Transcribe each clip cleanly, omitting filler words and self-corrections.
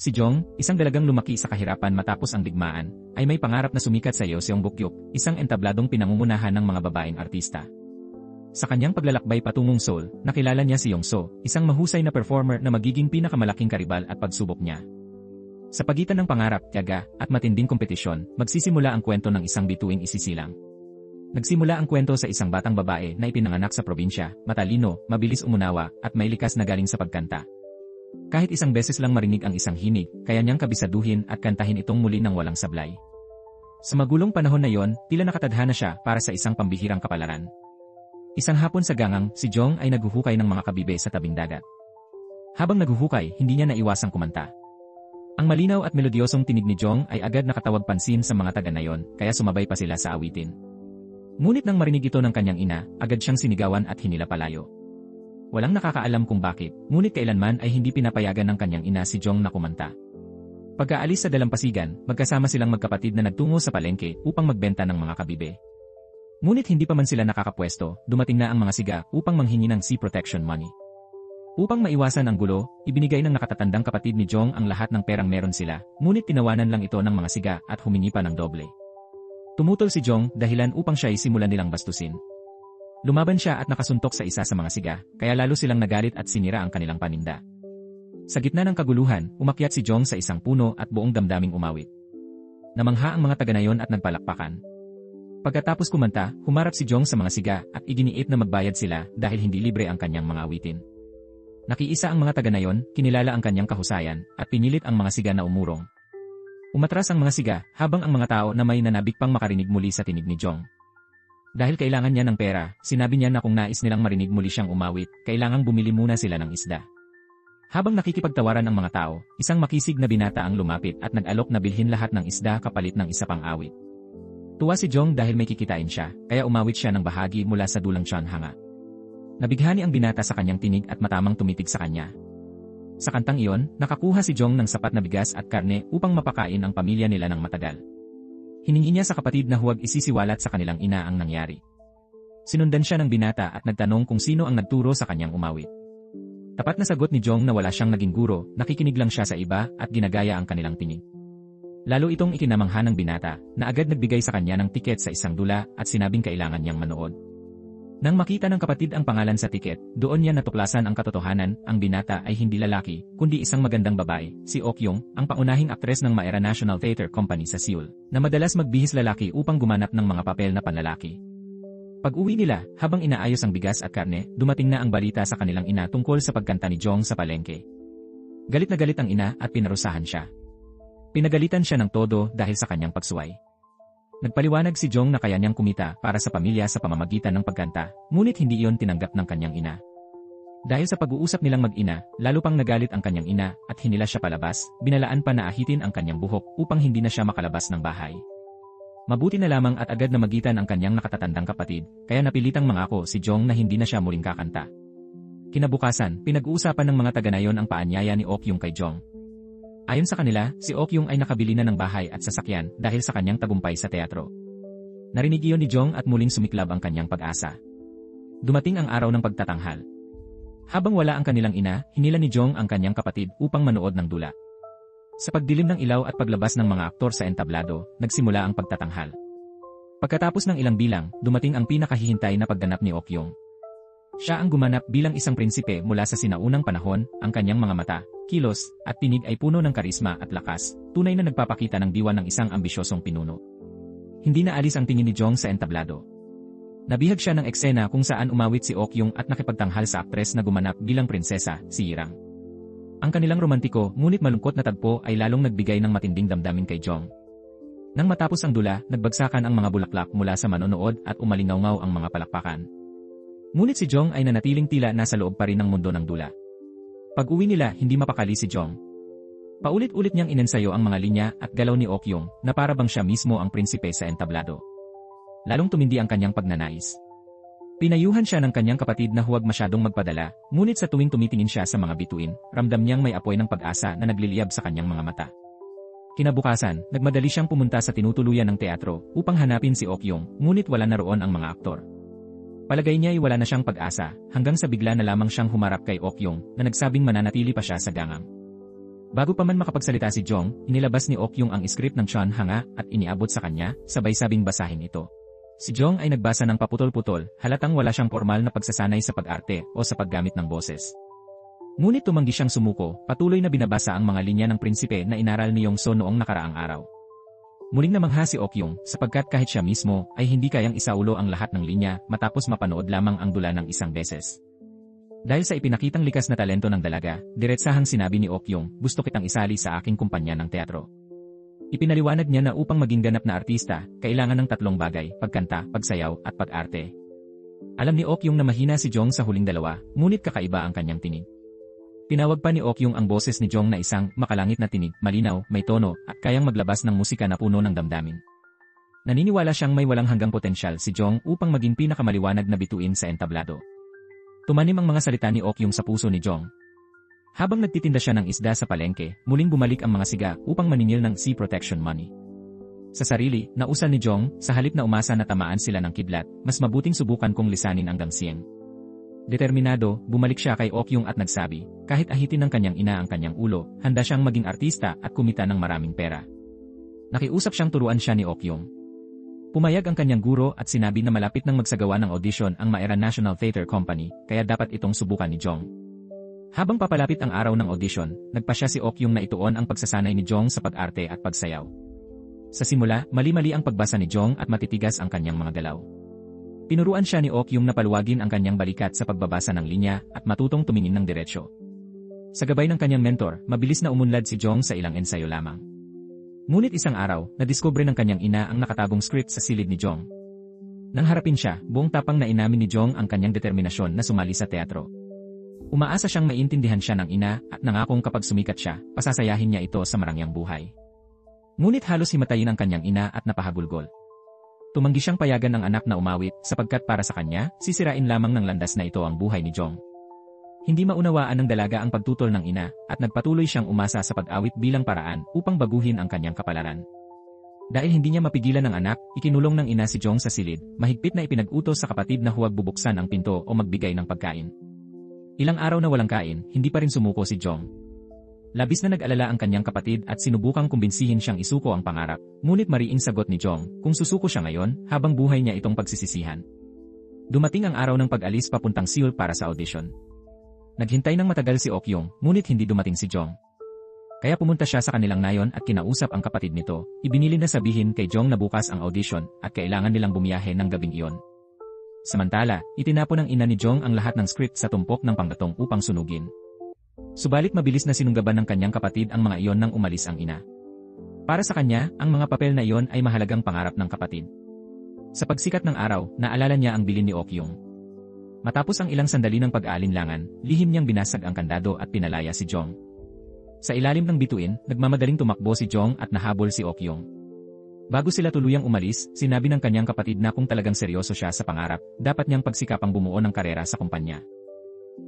Si Jong, isang dalagang lumaki sa kahirapan matapos ang digmaan, ay may pangarap na sumikat sa Yeongbokguk, isang entabladong pinangungunahan ng mga babaeng artista. Sa kanyang paglalakbay patungong Seoul, nakilala niya si Yongso, isang mahusay na performer na magiging pinakamalaking karibal at pagsubok niya. Sa pagitan ng pangarap, tiyaga, at matinding kompetisyon, magsisimula ang kwento ng isang bituing isisilang. Nagsimula ang kwento sa isang batang babae na ipinanganak sa probinsya, matalino, mabilis umunawa, at may likas na galing sa pagkanta. Kahit isang beses lang marinig ang isang hinig, kaya niyang kabisaduhin at kantahin itong muli ng walang sablay. Sa magulong panahon na yon, tila nakatadhana siya para sa isang pambihirang kapalaran. Isang hapon sa gangang, si Jong ay naghuhukay ng mga kabibe sa tabing dagat. Habang naghuhukay, hindi niya naiwasang kumanta. Ang malinaw at melodyosong tinig ni Jong ay agad nakatawag pansin sa mga taga na yon, kaya sumabay pa sila sa awitin. Ngunit nang marinig ito ng kanyang ina, agad siyang sinigawan at hinila palayo. Walang nakakaalam kung bakit, ngunit kailanman ay hindi pinapayagan ng kanyang ina si Jong na kumanta. Pagkaalis sa dalampasigan, magkasama silang magkapatid na nagtungo sa palengke upang magbenta ng mga kabibe. Ngunit hindi pa man sila nakakapwesto, dumating na ang mga siga upang manghingi ng sea protection money. Upang maiwasan ang gulo, ibinigay ng nakatatandang kapatid ni Jong ang lahat ng perang meron sila, ngunit tinawanan lang ito ng mga siga at humingi pa ng doble. Tumutol si Jong dahilan upang siya ay simulan nilang bastusin. Lumaban siya at nakasuntok sa isa sa mga siga, kaya lalo silang nagalit at sinira ang kanilang paninda. Sa gitna ng kaguluhan, umakyat si Jong sa isang puno at buong damdaming umawit. Namangha ang mga taga-nayon at nagpalakpakan. Pagkatapos kumanta, humarap si Jong sa mga siga at iginiit na magbayad sila dahil hindi libre ang kanyang mga awitin. Nakiisa ang mga taga-nayon, kinilala ang kanyang kahusayan, at pinilit ang mga siga na umurong. Umatras ang mga siga habang ang mga tao na may nanabik pang makarinig muli sa tinig ni Jong. Dahil kailangan niya ng pera, sinabi niya na kung nais nilang marinig muli siyang umawit, kailangang bumili muna sila ng isda. Habang nakikipagtawaran ang mga tao, isang makisig na binata ang lumapit at nag-alok na bilhin lahat ng isda kapalit ng isa pang awit. Tuwa si Jong dahil may kikitain siya, kaya umawit siya ng bahagi mula sa dulang tiyan hanga. Nabighani ang binata sa kanyang tinig at matamang tumitig sa kanya. Sa kantang iyon, nakakuha si Jong ng sapat na bigas at karne upang mapakain ang pamilya nila ng matagal. Hiningi niya sa kapatid na huwag isisiwalat sa kanilang ina ang nangyari. Sinundan siya ng binata at nagtanong kung sino ang nagturo sa kanyang umawit. Tapat na sagot ni Jong na wala siyang naging guro, nakikinig lang siya sa iba at ginagaya ang kanilang tinig. Lalo itong ikinamangha ng binata na agad nagbigay sa kanya ng tiket sa isang dula at sinabing kailangan niyang manood. Nang makita ng kapatid ang pangalan sa tiket, doon niya natuklasan ang katotohanan, ang binata ay hindi lalaki, kundi isang magandang babae, si Okyung, ang pangunahing aktres ng Maera National Theatre Company sa Seoul, na madalas magbihis lalaki upang gumanap ng mga papel na panlalaki. Pag-uwi nila, habang inaayos ang bigas at karne, dumating na ang balita sa kanilang ina tungkol sa pagkanta ni Jong sa palengke. Galit na galit ang ina at pinarusahan siya. Pinagalitan siya ng todo dahil sa kanyang pagsuway. Nagpaliwanag si Jong na kaya niyang kumita para sa pamilya sa pamamagitan ng pagkanta, ngunit hindi iyon tinanggap ng kanyang ina. Dahil sa pag-uusap nilang mag-ina, lalo pang nagalit ang kanyang ina at hinila siya palabas, binalaan pa na ahitin ang kanyang buhok upang hindi na siya makalabas ng bahay. Mabuti na lamang at agad na magitan ang kanyang nakatatandang kapatid, kaya napilitang mangako si Jong na hindi na siya muling kakanta. Kinabukasan, pinag-uusapan ng mga taga-nayon ang paanyaya ni Okyung kay Jong. Ayon sa kanila, si Okyung ay nakabili na ng bahay at sasakyan dahil sa kanyang tagumpay sa teatro. Narinig iyon ni Jong at muling sumiklab ang kanyang pag-asa. Dumating ang araw ng pagtatanghal. Habang wala ang kanilang ina, hinila ni Jong ang kanyang kapatid upang manood ng dula. Sa pagdilim ng ilaw at paglabas ng mga aktor sa entablado, nagsimula ang pagtatanghal. Pagkatapos ng ilang bilang, dumating ang pinakahihintay na pagganap ni Okyung. Siya ang gumanap bilang isang prinsipe mula sa sinaunang panahon, ang kanyang mga mata, kilos, at tinig ay puno ng karisma at lakas, tunay na nagpapakita ng diwa ng isang ambisyosong pinuno. Hindi na alis ang tingin ni Jong sa entablado. Nabihag siya ng eksena kung saan umawit si Okyung at nakipagtanghal sa aktres na gumanap bilang prinsesa, si Irang. Ang kanilang romantiko ngunit malungkot na tagpo ay lalong nagbigay ng matinding damdamin kay Jong. Nang matapos ang dula, nagbagsakan ang mga bulaklak mula sa manonood at umalingaw-ngaw ang mga palakpakan. Ngunit si Jong ay nanatiling tila nasa loob pa rin ng mundo ng dula. Pag-uwi nila, hindi mapakali si Jong. Paulit-ulit niyang inensayo ang mga linya at galaw ni Okyung na para bang siya mismo ang prinsipe sa entablado. Lalong tumindi ang kanyang pagnanais. Pinayuhan siya ng kanyang kapatid na huwag masyadong magpadala, ngunit sa tuwing tumitingin siya sa mga bituin, ramdam niyang may apoy ng pag-asa na nagliliyab sa kanyang mga mata. Kinabukasan, nagmadali siyang pumunta sa tinutuluyan ng teatro upang hanapin si Okyung, ngunit wala na roon ang mga aktor. Palagay niya ay wala na siyang pag-asa, hanggang sa bigla na lamang siyang humarap kay Okyung na nagsabing mananatili pa siya sa gangang. Bago pa man makapagsalita si Jong, inilabas ni Ok-yung ang script ng Chun Hanga at iniabot sa kanya, sabay sabing basahin ito. Si Jong ay nagbasa ng paputol-putol, halatang wala siyang formal na pagsasanay sa pag-arte o sa paggamit ng boses. Ngunit tumanggi siyang sumuko, patuloy na binabasa ang mga linya ng prinsipe na inaral ni Yong-so noong nakaraang araw. Muling namangha si Ok-yung, sapagkat kahit siya mismo ay hindi kayang isaulo ang lahat ng linya matapos mapanood lamang ang dula ng isang beses. Dahil sa ipinakitang likas na talento ng dalaga, diretsahang sinabi ni Ok-yung, gusto kitang isali sa aking kumpanya ng teatro. Ipinaliwanag niya na upang maging ganap na artista, kailangan ng 3 bagay, pagkanta, pagsayaw, at pag-arte. Alam ni Ok-yung na mahina si Jong sa huling dalawa, ngunit kakaiba ang kanyang tinig. Tinawag pa ni Ok-yung ang boses ni Jong na isang makalangit na tinig, malinaw, may tono, at kayang maglabas ng musika na puno ng damdamin. Naniniwala siyang may walang hanggang potensyal si Jong upang maging pinakamaliwanag na bituin sa entablado. Tumanim ang mga salita ni Ok-yung sa puso ni Jong. Habang nagtitinda siya ng isda sa palengke, muling bumalik ang mga siga upang maningil ng sea protection money. Sa sarili, nausan ni Jong, sa halip na umasa na tamaan sila ng kidlat, mas mabuting subukan kong lisanin ang Gangsieng. Determinado, bumalik siya kay Ok-yung at nagsabi, kahit ahitin ng kanyang ina ang kanyang ulo, handa siyang maging artista at kumita ng maraming pera. Nakiusap siyang turuan siya ni Ok-yung. Pumayag ang kanyang guro at sinabi na malapit nang magsagawa ng audition ang Maera National Theatre Company, kaya dapat itong subukan ni Jong. Habang papalapit ang araw ng audition, nagpasya si Ok-yung na ituon ang pagsasanay ni Jong sa pag-arte at pagsayaw. Sa simula, mali-mali ang pagbasa ni Jong at matitigas ang kanyang mga galaw. Tinuruan siya ni Ok-yung na paluwagin ang kanyang balikat sa pagbabasa ng linya at matutong tumingin ng diretsyo. Sa gabay ng kanyang mentor, mabilis na umunlad si Jong sa ilang ensayo lamang. Ngunit isang araw, nadiskubre ng kanyang ina ang nakatagong script sa silid ni Jong. Nang harapin siya, buong tapang na inamin ni Jong ang kanyang determinasyon na sumali sa teatro. Umaasa siyang maintindihan siya ng ina at nangakong kapag sumikat siya, pasasayahin niya ito sa marangyang buhay. Ngunit halos himatayin ang kanyang ina at napahagulgol. Tumanggi siyang payagan ang anak na umawit sapagkat para sa kanya, sisirain lamang ng landas na ito ang buhay ni Jong. Hindi maunawaan ng dalaga ang pagtutol ng ina at nagpatuloy siyang umasa sa pag-awit bilang paraan upang baguhin ang kanyang kapalaran. Dahil hindi niya mapigilan ng anak, ikinulong ng ina si Jong sa silid, mahigpit na ipinag-utos sa kapatid na huwag bubuksan ang pinto o magbigay ng pagkain. Ilang araw na walang kain, hindi pa rin sumuko si Jong. Labis na nag-alala ang kanyang kapatid at sinubukang kumbinsihin siyang isuko ang pangarap, ngunit mariing sagot ni Jong, kung susuko siya ngayon, habang buhay niya itong pagsisisihan. Dumating ang araw ng pag-alis papuntang Seoul para sa audition. Naghintay ng matagal si Ok-yung, ngunit hindi dumating si Jong. Kaya pumunta siya sa kanilang nayon at kinausap ang kapatid nito, ibinili na sabihin kay Jong na bukas ang audition at kailangan nilang bumiyahe ng gabing iyon. Samantala, itinapon ng ina ni Jong ang lahat ng script sa tumpok ng panggatong upang sunugin. Subalit mabilis na sinunggaban ng kanyang kapatid ang mga iyon nang umalis ang ina. Para sa kanya, ang mga papel na iyon ay mahalagang pangarap ng kapatid. Sa pagsikat ng araw, naalala niya ang bilin ni Ok-yung. Matapos ang ilang sandali ng pag-aalinlangan, lihim niyang binasag ang kandado at pinalaya si Jong. Sa ilalim ng bituin, nagmamadaling tumakbo si Jong at nahabol si Ok-yung. Bago sila tuluyang umalis, sinabi ng kanyang kapatid na kung talagang seryoso siya sa pangarap, dapat niyang pagsikapang bumuo ng karera sa kumpanya.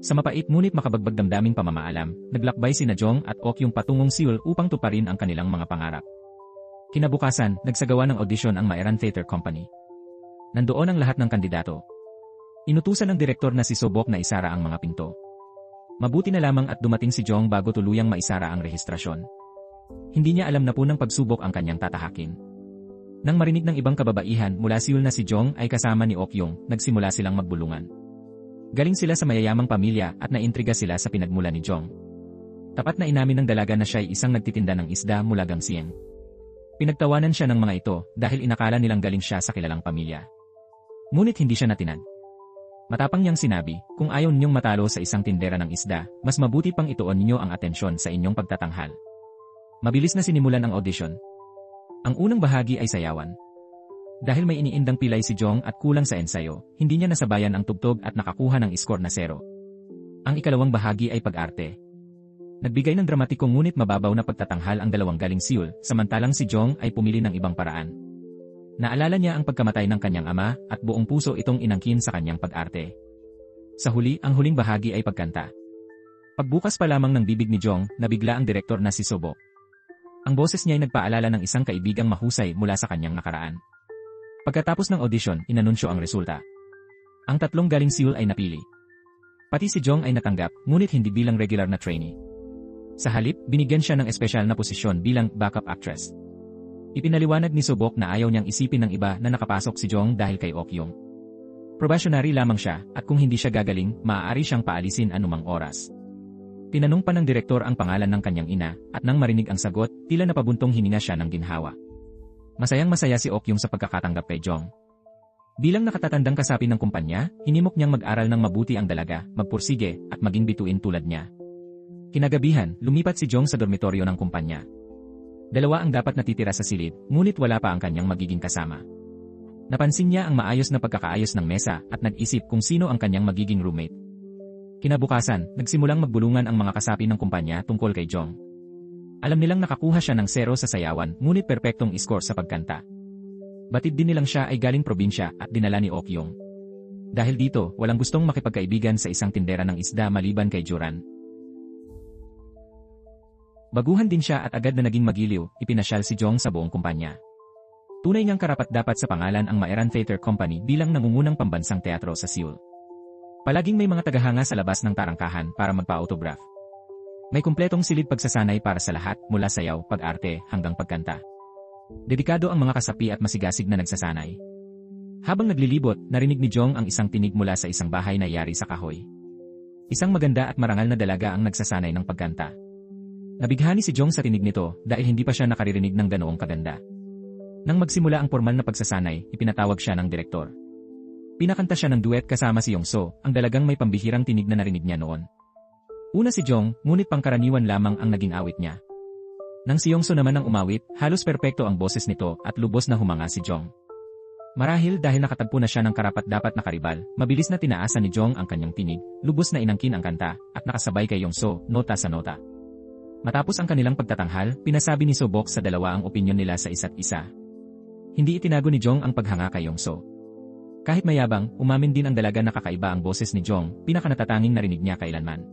Sa mapait ngunit makabagbag damdaming pamamaalam, naglakbay sina Jong at Ok-yung patungong Seoul upang tuparin ang kanilang mga pangarap. Kinabukasan, nagsagawa ng audition ang Maeran Theatre Company. Nandoon ang lahat ng kandidato. Inutusan ng direktor na si Sobok na isara ang mga pinto. Mabuti na lamang at dumating si Jong bago tuluyang maisara ang rehistrasyon. Hindi niya alam na punang pagsubok ang kanyang tatahakin. Nang marinig ng ibang kababaihan mula Seoul na si Jong ay kasama ni Ok-yung, nagsimula silang magbulungan. Galing sila sa mayayamang pamilya at naintriga sila sa pinagmula ni Jong. Tapat na inamin ng dalaga na siya ay isang nagtitinda ng isda mula Gangsieng. Pinagtawanan siya ng mga ito dahil inakala nilang galing siya sa kilalang pamilya. Ngunit hindi siya natinag. Matapang niyang sinabi, kung ayaw ninyong matalo sa isang tindera ng isda, mas mabuti pang ituon ninyo ang atensyon sa inyong pagtatanghal. Mabilis na sinimulan ang audition. Ang unang bahagi ay sayawan. Dahil may iniindang pilay si Jong at kulang sa ensayo, hindi niya nasabayan ang tugtog at nakakuha ng iskor na 0. Ang ikalawang bahagi ay pag-arte. Nagbigay ng dramatikong ngunit mababaw na pagtatanghal ang dalawang galing Seoul, samantalang si Jong ay pumili ng ibang paraan. Naalala niya ang pagkamatay ng kanyang ama at buong puso itong inangkin sa kanyang pag-arte. Sa huli, ang huling bahagi ay pagkanta. Pagbukas pa lamang ng bibig ni Jong, nabigla ang direktor na si Sobok. Ang boses niya ay nagpaalala ng isang kaibigang mahusay mula sa kanyang nakaraan. Pagkatapos ng audition, inanunsyo ang resulta. Ang 3 galing Seoul ay napili. Pati si Jong ay natanggap, ngunit hindi bilang regular na trainee. Sa halip, binigyan siya ng espesyal na posisyon bilang backup actress. Ipinaliwanag ni Sobok na ayaw niyang isipin ng iba na nakapasok si Jong dahil kay Okyung. Probationary lamang siya at kung hindi siya gagaling, maaari siyang paalisin anumang oras. Tinanong pa ng direktor ang pangalan ng kanyang ina at nang marinig ang sagot, tila napabuntong hininga siya ng ginhawa. Masayang-masaya si Okyung sa pagkakatanggap kay Jong. Bilang nakatatandang kasapi ng kumpanya, hinimok niyang mag-aral ng mabuti ang dalaga, magpursige at maging bituin tulad niya. Kinagabihan, lumipat si Jong sa dormitoryo ng kumpanya. Dalawa ang dapat natitira sa silid, ngunit wala pa ang kanyang magiging kasama. Napansin niya ang maayos na pagkakaayos ng mesa at nag-isip kung sino ang kanyang magiging roommate. Kinabukasan, nagsimulang magbulungan ang mga kasapi ng kumpanya tungkol kay Jong. Alam nilang nakakuha siya ng 0 sa sayawan, ngunit perpektong score sa pagkanta. Batid din nilang siya ay galing probinsya at dinala ni Okyung. Dahil dito, walang gustong makipagkaibigan sa isang tindera ng isda maliban kay Juran. Baguhan din siya at agad na naging magiliw, ipinasyal si Jong sa buong kumpanya. Tunay niyang karapat-dapat sa pangalan ang Maeran Theater Company bilang nangungunang pambansang teatro sa Seoul. Palaging may mga tagahanga sa labas ng tarangkahan para magpa-autograph. May kumpletong silid pagsasanay para sa lahat, mula sayaw, pag-arte, hanggang pagkanta. Dedikado ang mga kasapi at masigasig na nagsasanay. Habang naglilibot, narinig ni Jong ang isang tinig mula sa isang bahay na yari sa kahoy. Isang maganda at marangal na dalaga ang nagsasanay ng pagkanta. Nabighani si Jong sa tinig nito dahil hindi pa siya nakaririnig ng ganoong kaganda. Nang magsimula ang formal na pagsasanay, ipinatawag siya ng direktor. Pinakanta siya ng duet kasama si Yongso, ang dalagang may pambihirang tinig na narinig niya noon. Una si Jong, ngunit pangkaraniwan lamang ang naging awit niya. Nang si Yongso naman ang umawit, halos perpekto ang boses nito at lubos na humanga si Jong. Marahil dahil nakatagpo na siya ng karapat-dapat na karibal, mabilis na tinaasan ni Jong ang kanyang tinig, lubos na inangkin ang kanta, at nakasabay kay Yongso, nota sa nota. Matapos ang kanilang pagtatanghal, pinasabi ni Sobok sa dalawa ang opinyon nila sa isa't isa. Hindi itinago ni Jong ang paghanga kay Yongso. Kahit mayabang, umamin din ang dalaga na kakaiba ang boses ni Jong, pinakanatatanging narinig niya kailanman.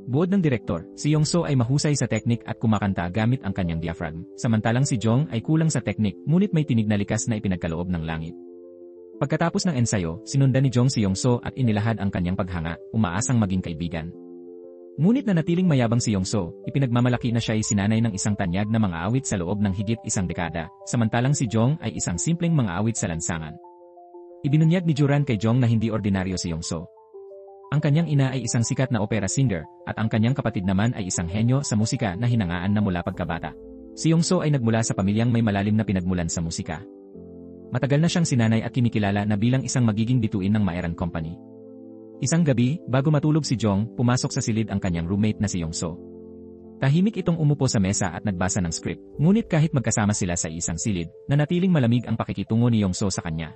Buod ng direktor, si Yongso ay mahusay sa teknik at kumakanta gamit ang kanyang diaphragm, samantalang si Jong ay kulang sa teknik ngunit may tinig na likas na ipinagkaloob ng langit. Pagkatapos ng ensayo, sinundan ni Jong si Yongso at inilahad ang kanyang paghanga, umaasang maging kaibigan. Ngunit nanatiling mayabang si Yongso, ipinagmamalaki na siya ay sinanay ng isang tanyag na mga awit sa loob ng higit isang dekada, samantalang si Jong ay isang simpleng mga awit sa lansangan. Ibinunyag ni Juran kay Jong na hindi ordinaryo si Yongso. Ang kanyang ina ay isang sikat na opera singer, at ang kanyang kapatid naman ay isang henyo sa musika na hinangaan na mula pagkabata. Si Yongso ay nagmula sa pamilyang may malalim na pinagmulan sa musika. Matagal na siyang sinanay at kinikilala na bilang isang magiging bituin ng Maeran Company. Isang gabi, bago matulog si Jong, pumasok sa silid ang kanyang roommate na si Yongso. Tahimik itong umupo sa mesa at nagbasa ng script, ngunit kahit magkasama sila sa isang silid, nanatiling malamig ang pakikitungo ni Yongso sa kanya.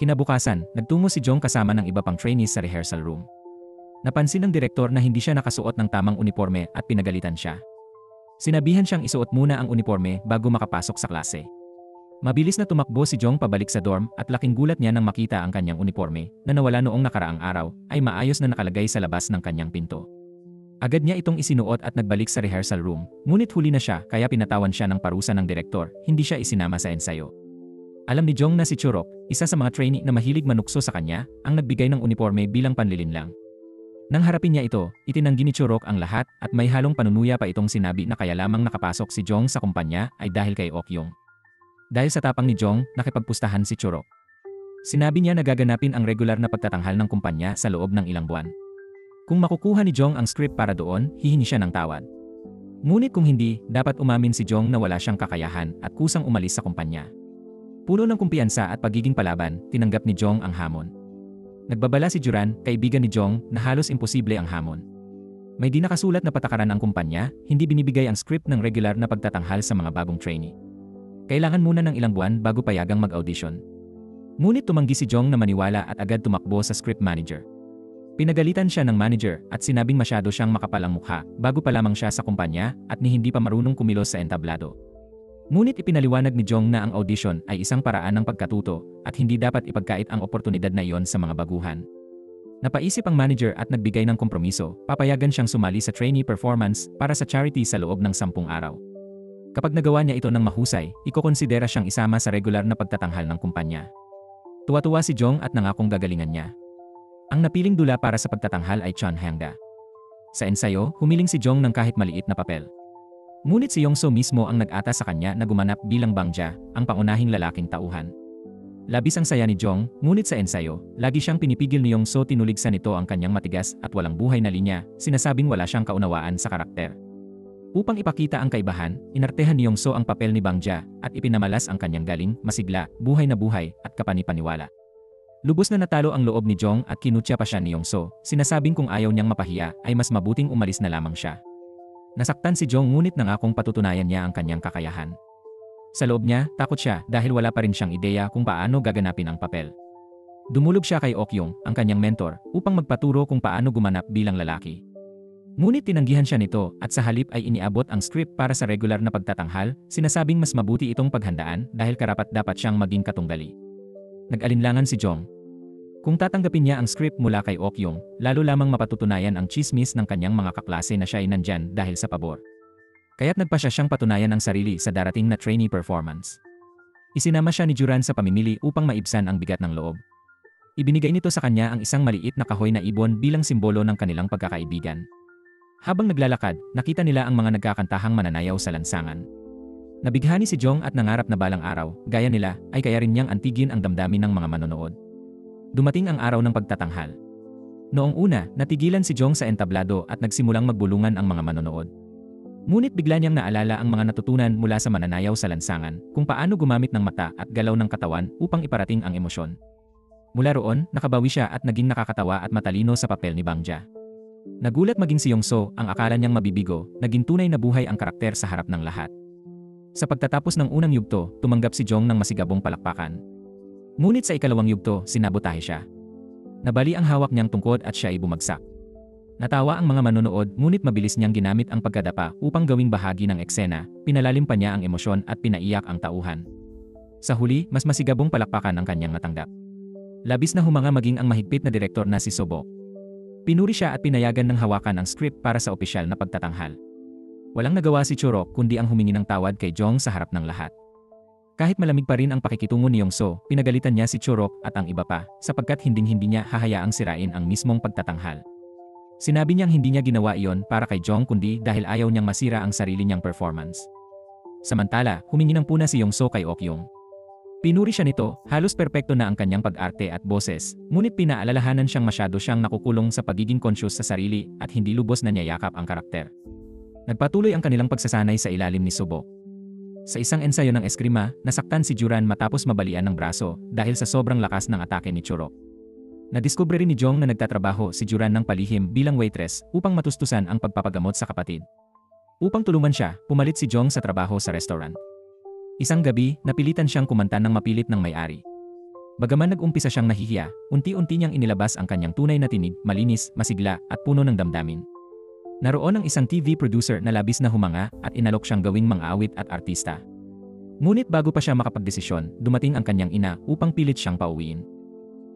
Kinabukasan, nagtungo si Jong kasama ng iba pang trainees sa rehearsal room. Napansin ng direktor na hindi siya nakasuot ng tamang uniforme at pinagalitan siya. Sinabihan siyang isuot muna ang uniforme bago makapasok sa klase. Mabilis na tumakbo si Jong pabalik sa dorm at laking gulat niya nang makita ang kanyang uniforme na nawala noong nakaraang araw ay maayos na nakalagay sa labas ng kanyang pinto. Agad niya itong isinuot at nagbalik sa rehearsal room, ngunit huli na siya kaya pinatawan siya ng parusa ng direktor, hindi siya isinama sa ensayo. Alam ni Jong na si Churok, isa sa mga trainee na mahilig manukso sa kanya, ang nagbigay ng uniforme bilang panlilinlang. Nang harapin niya ito, itinanggi ni Churok ang lahat at may halong panunuya pa itong sinabi na kaya lamang nakapasok si Jong sa kumpanya ay dahil kay Okyung. Dahil sa tapang ni Jong, nakipagpustahan si Churok. Sinabi niya na gaganapin ang regular na pagtatanghal ng kumpanya sa loob ng ilang buwan. Kung makukuha ni Jong ang script para doon, hihingi siya ng tawad. Ngunit kung hindi, dapat umamin si Jong na wala siyang kakayahan at kusang umalis sa kumpanya. Puno ng kumpiyansa at pagiging palaban, tinanggap ni Jong ang hamon. Nagbabala si Juran, kaibigan ni Jong, na halos imposible ang hamon. May di nakasulat na patakaran ang kumpanya, hindi binibigay ang script ng regular na pagtatanghal sa mga bagong trainee. Kailangan muna ng ilang buwan bago payagang mag-audition. Ngunit tumanggi si Jong na maniwala at agad tumakbo sa script manager. Pinagalitan siya ng manager at sinabing masyado siyang makapalang mukha bago pa lamang siya sa kumpanya at ni hindi pa marunong kumilos sa entablado. Ngunit ipinaliwanag ni Jong na ang audition ay isang paraan ng pagkatuto at hindi dapat ipagkait ang oportunidad na iyon sa mga baguhan. Napaisip ang manager at nagbigay ng kompromiso, papayagan siyang sumali sa trainee performance para sa charity sa loob ng 10 araw. Kapag nagawa niya ito ng mahusay, ikokonsidera siyang isama sa regular na pagtatanghal ng kumpanya. Tuwa-tuwa si Jong at nangakong gagalingan niya. Ang napiling dula para sa pagtatanghal ay Chon Hangda. Sa ensayo, humiling si Jong ng kahit maliit na papel. Ngunit si Yongso mismo ang nag-ata sa kanya na gumanap bilang Bangja, ang pangunahing lalaking tauhan. Labis ang saya ni Jong, ngunit sa ensayo, lagi siyang pinipigil ni Yongso, tinuligsan nito ang kanyang matigas at walang buhay na linya, sinasabing wala siyang kaunawaan sa karakter. Upang ipakita ang kaibahan, inartehan ni Yongso ang papel ni Bangja at ipinamalas ang kanyang galing, masigla, buhay na buhay at kapanipaniwala. Lubos na natalo ang loob ni Jong at kinutya pa siya ni Yongso, sinasabing kung ayaw niyang mapahiya ay mas mabuting umalis na lamang siya. Nasaktan si Jong ngunit nangakong patutunayan niya ang kanyang kakayahan. Sa loob niya, takot siya dahil wala pa rin siyang ideya kung paano gaganapin ang papel. Dumulog siya kay Okyung, ang kanyang mentor, upang magpaturo kung paano gumanap bilang lalaki. Ngunit tinanggihan siya nito at sa halip ay iniabot ang script para sa regular na pagtatanghal, sinasabing mas mabuti itong paghandaan dahil karapat-dapat siyang maging katunggali. Nag-alinlangan si Jong. Kung tatanggapin niya ang script mula kay Okyung, lalo lamang mapatutunayan ang chismis ng kanyang mga kaklase na siya ay nandyan dahil sa pabor. Kaya't nagpasya siyang patunayan ang sarili sa darating na trainee performance. Isinama siya ni Juran sa pamimili upang maibsan ang bigat ng loob. Ibinigay nito sa kanya ang isang maliit na kahoy na ibon bilang simbolo ng kanilang pagkakaibigan. Habang naglalakad, nakita nila ang mga nagkakantahang mananayaw sa lansangan. Nabighani si Jong at nangarap na balang araw, gaya nila, ay kaya rin niyang antigin ang damdamin ng mga manonood. Dumating ang araw ng pagtatanghal. Noong una, natigilan si Jong sa entablado at nagsimulang magbulungan ang mga manonood. Ngunit bigla niyang naalala ang mga natutunan mula sa mananayaw sa lansangan, kung paano gumamit ng mata at galaw ng katawan upang iparating ang emosyon. Mula roon, nakabawi siya at naging nakakatawa at matalino sa papel ni Bangja. Nagulat maging si Yongso, ang akala niyang mabibigo, naging tunay na buhay ang karakter sa harap ng lahat. Sa pagtatapos ng unang yugto, tumanggap si Jong ng masigabong palakpakan. Ngunit sa ikalawang yugto, sinabotahe siya. Nabali ang hawak niyang tungkod at siya ay bumagsak. Natawa ang mga manonood ngunit mabilis niyang ginamit ang pagkadapa upang gawing bahagi ng eksena, pinalalim pa niya ang emosyon at pinaiyak ang tauhan. Sa huli, mas masigabong palakpakan ang kanyang natanggap. Labis na humanga maging ang mahigpit na direktor na si Sobok. Pinuri siya at pinayagan ng hawakan ang script para sa opisyal na pagtatanghal. Walang nagawa si Chorok kundi ang humingi ng tawad kay Jong sa harap ng lahat. Kahit malamig pa rin ang pakikitungo ni Yongso, pinagalitan niya si Chorok at ang iba pa, sapagkat hindi niya hahayaang sirain ang mismong pagtatanghal. Sinabi niyang hindi niya ginawa iyon para kay Jong kundi dahil ayaw niyang masira ang sarili niyang performance. Samantala, humingi ng puna si Yongso kay Okyung. Pinuri siya nito, halos perpekto na ang kanyang pag-arte at boses, ngunit pinaalalahanan siyang masyado siyang nakukulong sa pagiging conscious sa sarili at hindi lubos na niyayakap ang karakter. Nagpatuloy ang kanilang pagsasanay sa ilalim ni Sobok. Sa isang ensayo ng eskrima, nasaktan si Juran matapos mabalian ng braso dahil sa sobrang lakas ng atake ni Chorok. Nadiskubre rin ni Jong na nagtatrabaho si Juran ng palihim bilang waitress upang matustusan ang pagpapagamot sa kapatid. Upang tulungan siya, pumalit si Jong sa trabaho sa restaurant. Isang gabi, napilitan siyang kumanta ng mapilit ng may-ari. Bagaman nag-umpisa siyang nahihiya, unti-unti niyang inilabas ang kanyang tunay na tinig, malinis, masigla, at puno ng damdamin. Naroon ang isang TV producer na labis na humanga at inalok siyang gawing mang-awit at artista. Ngunit bago pa siya makapagdesisyon, dumating ang kanyang ina upang pilit siyang pauwiin.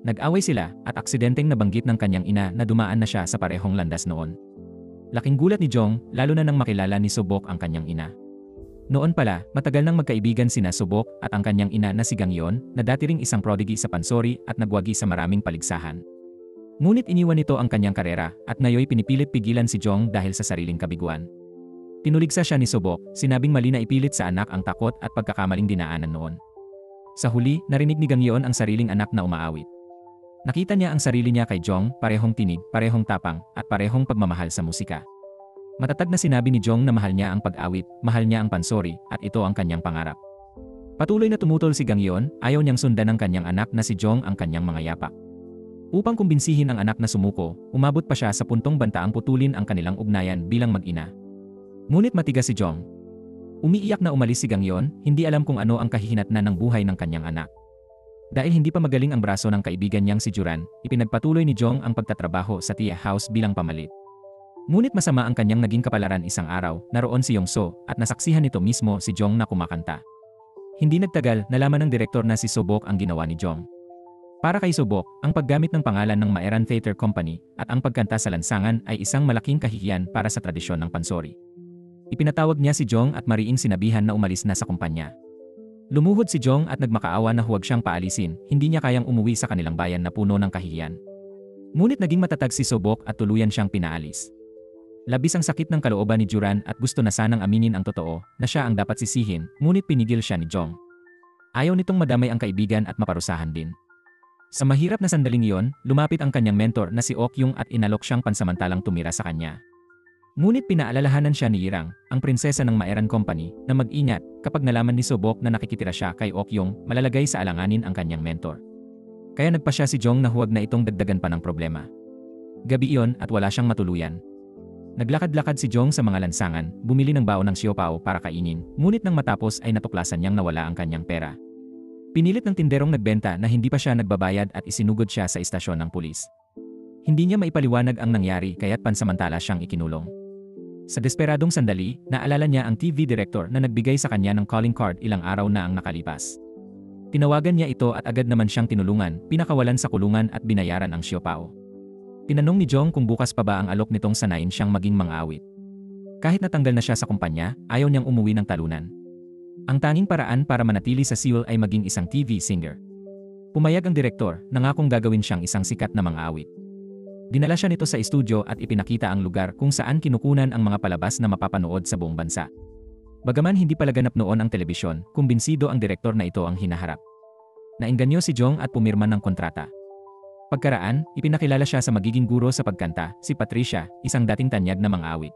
Nag-away sila at aksidenteng nabanggit ng kanyang ina na dumaan na siya sa parehong landas noon. Laking gulat ni Jong, lalo na nang makilala ni Sobok ang kanyang ina. Noon pala, matagal nang magkaibigan sina Sobok at ang kanyang ina na si Gangyon, na dati ring isang prodigy sa pansori at nagwagi sa maraming paligsahan. Ngunit iniwan nito ang kanyang karera at ngayoy pinipilit pigilan si Jong dahil sa sariling kabiguan. Tinuligsa siya ni Sobok, sinabing mali na ipilit sa anak ang takot at pagkakamaling dinaanan noon. Sa huli, narinig ni Gangyon ang sariling anak na umaawit. Nakita niya ang sarili niya kay Jong, parehong tinig, parehong tapang, at parehong pagmamahal sa musika. Matatag na sinabi ni Jong na mahal niya ang pag-awit, mahal niya ang pansori, at ito ang kanyang pangarap. Patuloy na tumutol si Gangyon, ayaw niyang sundan ng kanyang anak na si Jong ang kanyang mga yapak. Upang kumbinsihin ang anak na sumuko, umabot pa siya sa puntong bantaang putulin ang kanilang ugnayan bilang mag-ina. Ngunit matigas si Jong. Umiiyak na umalis si Gangyon, hindi alam kung ano ang kahihinatnan ng buhay ng kanyang anak. Dahil hindi pa magaling ang braso ng kaibigan niyang si Juran, ipinagpatuloy ni Jong ang pagtatrabaho sa tea house bilang pamalit. Ngunit masama ang kanyang naging kapalaran isang araw, naroon si Yongso at nasaksihan nito mismo si Jong na kumakanta. Hindi nagtagal, nalaman ng direktor na si Sobok ang ginawa ni Jong. Para kay Sobok, ang paggamit ng pangalan ng Maeran Theater Company at ang pagkanta sa lansangan ay isang malaking kahihiyan para sa tradisyon ng pansori. Ipinatawag niya si Jong at mariing sinabihan na umalis na sa kumpanya. Lumuhod si Jong at nagmakaawa na huwag siyang paalisin, hindi niya kayang umuwi sa kanilang bayan na puno ng kahihiyan. Ngunit naging matatag si Sobok at tuluyan siyang pinaalis. Labis ang sakit ng kalooban ni Juran at gusto na sanang aminin ang totoo na siya ang dapat sisihin, ngunit pinigil siya ni Jong. Ayaw nitong madamay ang kaibigan at maparusahan din. Sa mahirap na sandaling iyon, lumapit ang kanyang mentor na si Ok Yung at inalok siyang pansamantalang tumira sa kanya. Ngunit pinaalalahanan siya ni Irang, ang prinsesa ng Maeran Company, na mag-ingat kapag nalaman ni Sobok na nakikitira siya kay Ok Yung, malalagay sa alanganin ang kanyang mentor. Kaya nagpa siya si Jong na huwag na itong dagdagan pa ng problema. Gabi iyon at wala siyang matuluyan. Naglakad-lakad si Jong sa mga lansangan, bumili ng baon ng siopaw para kainin, ngunit nang matapos ay natuklasan niyang nawala ang kanyang pera. Pinilit ng tinderong nagbenta na hindi pa siya nagbabayad at isinugod siya sa istasyon ng pulis. Hindi niya maipaliwanag ang nangyari kaya't pansamantala siyang ikinulong. Sa desperadong sandali, naalala niya ang TV director na nagbigay sa kanya ng calling card ilang araw na ang nakalipas. Tinawagan niya ito at agad naman siyang tinulungan, pinakawalan sa kulungan at binayaran ang siopaw. Tinanong ni Jong kung bukas pa ba ang alok nitong sanayin siyang maging mang-awit. Kahit natanggal na siya sa kumpanya, ayaw niyang umuwi ng talunan. Ang tanging paraan para manatili sa Seoul ay maging isang TV singer. Pumayag ang direktor, nangakong gagawin siyang isang sikat na mang-awit. Dinala siya nito sa estudyo at ipinakita ang lugar kung saan kinukunan ang mga palabas na mapapanood sa buong bansa. Bagaman hindi palaganap noon ang telebisyon, kumbinsido ang direktor na ito ang hinaharap. Nainganyo si Jong at pumirma ng kontrata. Pagkaraan, ipinakilala siya sa magiging guro sa pagkanta, si Patricia, isang dating tanyag na mang-awit.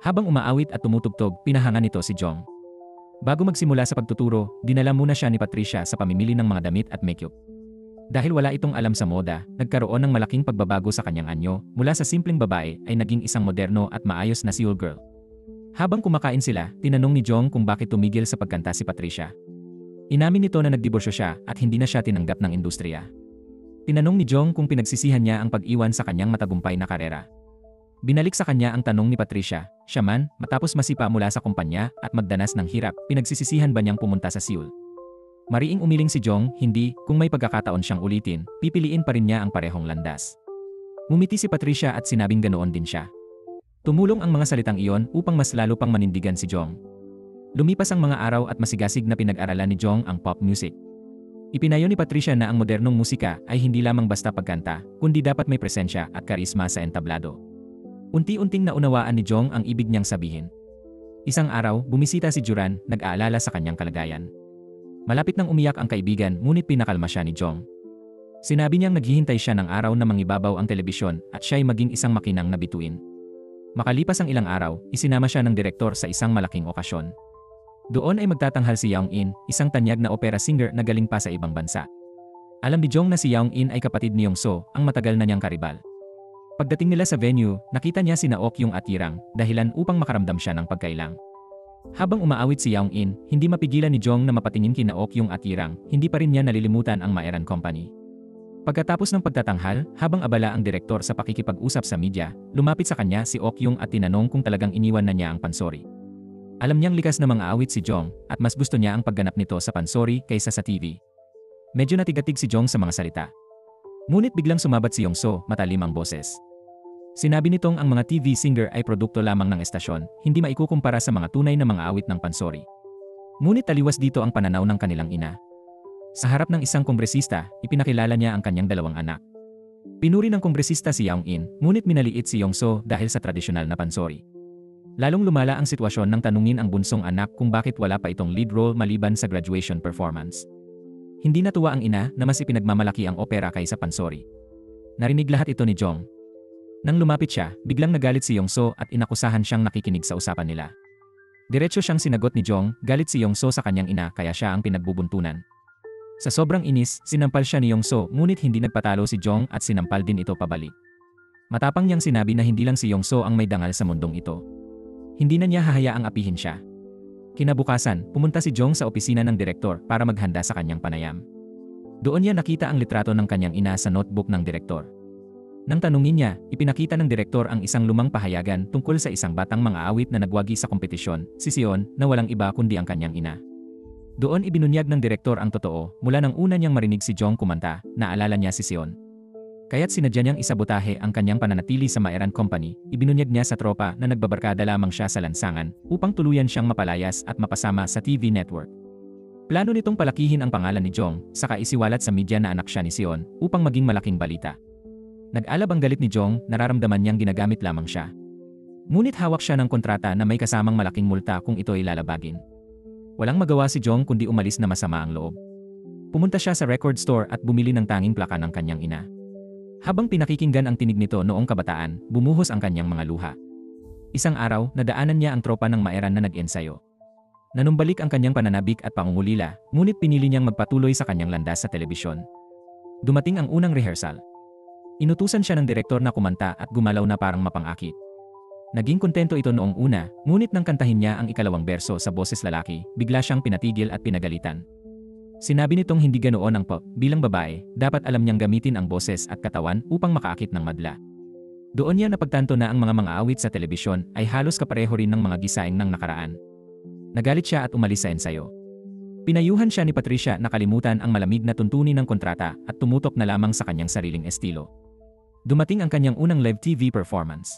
Habang umaawit at tumutugtog, pinahanga nito si Jong. Bago magsimula sa pagtuturo, dinala muna siya ni Patricia sa pamimili ng mga damit at makeup. Dahil wala itong alam sa moda, nagkaroon ng malaking pagbabago sa kanyang anyo, mula sa simpleng babae ay naging isang moderno at maayos na Seoul girl. Habang kumakain sila, tinanong ni Jong kung bakit tumigil sa pagkanta si Patricia. Inamin nito na nagdiborsyo siya at hindi na siya tinanggap ng industriya. Tinanong ni Jong kung pinagsisihan niya ang pag-iwan sa kanyang matagumpay na karera. Binalik sa kanya ang tanong ni Patricia, siya man, matapos masipa mula sa kumpanya at magdanas ng hirap, pinagsisisihan ba niyang pumunta sa Seoul? Mariing umiling si Jong, hindi, kung may pagkakataon siyang ulitin, pipiliin pa rin niya ang parehong landas. Ngumiti si Patricia at sinabing ganoon din siya. Tumulong ang mga salitang iyon upang mas lalo pang manindigan si Jong. Lumipas ang mga araw at masigasig na pinag-aralan ni Jong ang pop music. Ipinayo ni Patricia na ang modernong musika ay hindi lamang basta pagkanta, kundi dapat may presensya at karisma sa entablado. Unti-unting naunawaan ni Jong ang ibig niyang sabihin. Isang araw, bumisita si Juran, nag-aalala sa kanyang kalagayan. Malapit nang umiyak ang kaibigan, ngunit pinakalma siya ni Jong. Sinabi niyang naghihintay siya ng araw na mangibabaw ang telebisyon at siya'y maging isang makinang na bituin. Makalipas ang ilang araw, isinama siya ng direktor sa isang malaking okasyon. Doon ay magtatanghal si Young In, isang tanyag na opera singer na galing pa sa ibang bansa. Alam ni Jong na si Young In ay kapatid ni Yong So, ang matagal na niyang karibal. Pagdating nila sa venue, nakita niya sina Ok Yung at Irang, dahilan upang makaramdam siya ng pagkailang. Habang umaawit si Young In, hindi mapigilan ni Jong na mapatingin kina Ok Yung at Irang, hindi pa rin niya nalilimutan ang Maeran Company. Pagkatapos ng pagtatanghal, habang abala ang direktor sa pakikipag-usap sa media, lumapit sa kanya si Ok Yung at tinanong kung talagang iniwan na niya ang pansori. Alam niyang likas na mga awit si Jong at mas gusto niya ang pagganap nito sa pansori kaysa sa TV. Medyo natigatig si Jong sa mga salita. Ngunit biglang sumabat si Yong So, matalim ang boses. Sinabi nitong ang mga TV singer ay produkto lamang ng estasyon, hindi maikukumpara sa mga tunay na mga awit ng pansori. Ngunit taliwas dito ang pananaw ng kanilang ina. Sa harap ng isang kongresista, ipinakilala niya ang kanyang dalawang anak. Pinuri ng kongresista si Young In, ngunit minaliit si Yong So dahil sa tradisyonal na pansori. Lalong lumala ang sitwasyon nang tanungin ang bunsong anak kung bakit wala pa itong lead role maliban sa graduation performance. Hindi natuwa ang ina na mas ipinagmamalaki ang opera kaysa pansori. Narinig lahat ito ni Jong. Nang lumapit siya, biglang nagalit si Yong So at inakusahan siyang nakikinig sa usapan nila. Diretso siyang sinagot ni Jong, galit si Yong So sa kanyang ina kaya siya ang pinagbubuntunan. Sa sobrang inis, sinampal siya ni Yong So ngunit hindi nagpatalo si Jong at sinampal din ito pabalik. Matapang niyang sinabi na hindi lang si Yong So ang may dangal sa mundong ito. Hindi na niya hahayaang apihin siya. Kinabukasan, pumunta si Jong sa opisina ng direktor para maghanda sa kanyang panayam. Doon niya nakita ang litrato ng kanyang ina sa notebook ng direktor. Nang tanungin niya, ipinakita ng direktor ang isang lumang pahayagan tungkol sa isang batang mang-aawit na nagwagi sa kompetisyon, si Sion, na walang iba kundi ang kanyang ina. Doon ibinunyag ng direktor ang totoo, mula nang una niyang marinig si Jong kumanta, naalala niya si Sion. Kaya't sinadya niyang isabotahe ang kanyang pananatili sa Maeran Company, ibinunyag niya sa tropa na nagbabarkada lamang siya sa lansangan upang tuluyan siyang mapalayas at mapasama sa TV network. Plano nitong palakihin ang pangalan ni Jong, saka isiwalat sa media na anak siya ni Sion upang maging malaking balita. Nag-alab ang galit ni Jong, nararamdaman niyang ginagamit lamang siya. Ngunit hawak siya ng kontrata na may kasamang malaking multa kung ito ay lalabagin. Walang magawa si Jong kundi umalis na masama ang loob. Pumunta siya sa record store at bumili ng tanging plaka ng kanyang ina. Habang pinakikinggan ang tinig nito noong kabataan, bumuhos ang kanyang mga luha. Isang araw, nadaanan niya ang tropa ng Maeran na nag-ensayo. Nanumbalik ang kanyang pananabik at pangungulila, ngunit pinili niyang magpatuloy sa kanyang landas sa telebisyon. Dumating ang unang rehearsal. Inutusan siya ng direktor na kumanta at gumalaw na parang mapangakit. Naging kontento ito noong una, ngunit nang kantahin niya ang ikalawang berso sa boses lalaki, bigla siyang pinatigil at pinagalitan. Sinabi nitong hindi ganoon ang pop, bilang babae, dapat alam niyang gamitin ang boses at katawan upang makaakit ng madla. Doon niya napagtanto na ang mga awit sa telebisyon ay halos kapareho rin ng mga gisaing ng nakaraan. Nagalit siya at umalis sa ensayo. Pinayuhan siya ni Patricia na kalimutan ang malamig na tuntunin ng kontrata at tumutok na lamang sa kanyang sariling estilo. Dumating ang kanyang unang live TV performance.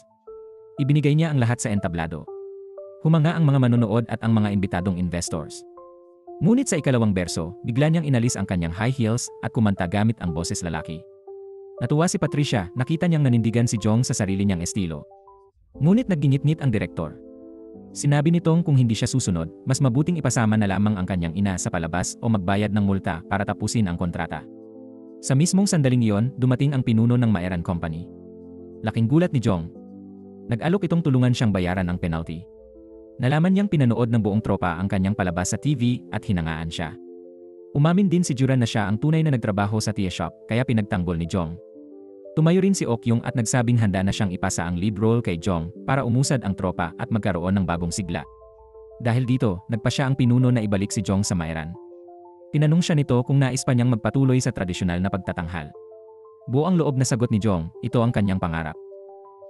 Ibinigay niya ang lahat sa entablado. Humanga ang mga manonood at ang mga imbitadong investors. Ngunit sa ikalawang berso, bigla niyang inalis ang kanyang high heels at kumanta gamit ang boses lalaki. Natuwa si Patricia, nakita niyang nanindigan si Jong sa sarili niyang estilo. Ngunit naggingit-ngit ang direktor. Sinabi nitong kung hindi siya susunod, mas mabuting ipasama na lamang ang kanyang ina sa palabas o magbayad ng multa para tapusin ang kontrata. Sa mismong sandaling iyon, dumating ang pinuno ng Maeran Company. Laking gulat ni Jong. Nag-alok itong tulungan siyang bayaran ang penalty. Nalaman niyang pinanood ng buong tropa ang kanyang palabas sa TV at hinangaan siya. Umamin din si Juran na siya ang tunay na nagtrabaho sa tea shop kaya pinagtanggol ni Jong. Tumayo rin si Okyung at nagsabing handa na siyang ipasa ang lead role kay Jong para umusad ang tropa at magkaroon ng bagong sigla. Dahil dito, nagpa siya ang pinuno na ibalik si Jong sa Maeran. Tinanong siya nito kung nais pa niyang magpatuloy sa tradisyonal na pagtatanghal. Buo ang loob na sagot ni Jong, ito ang kanyang pangarap.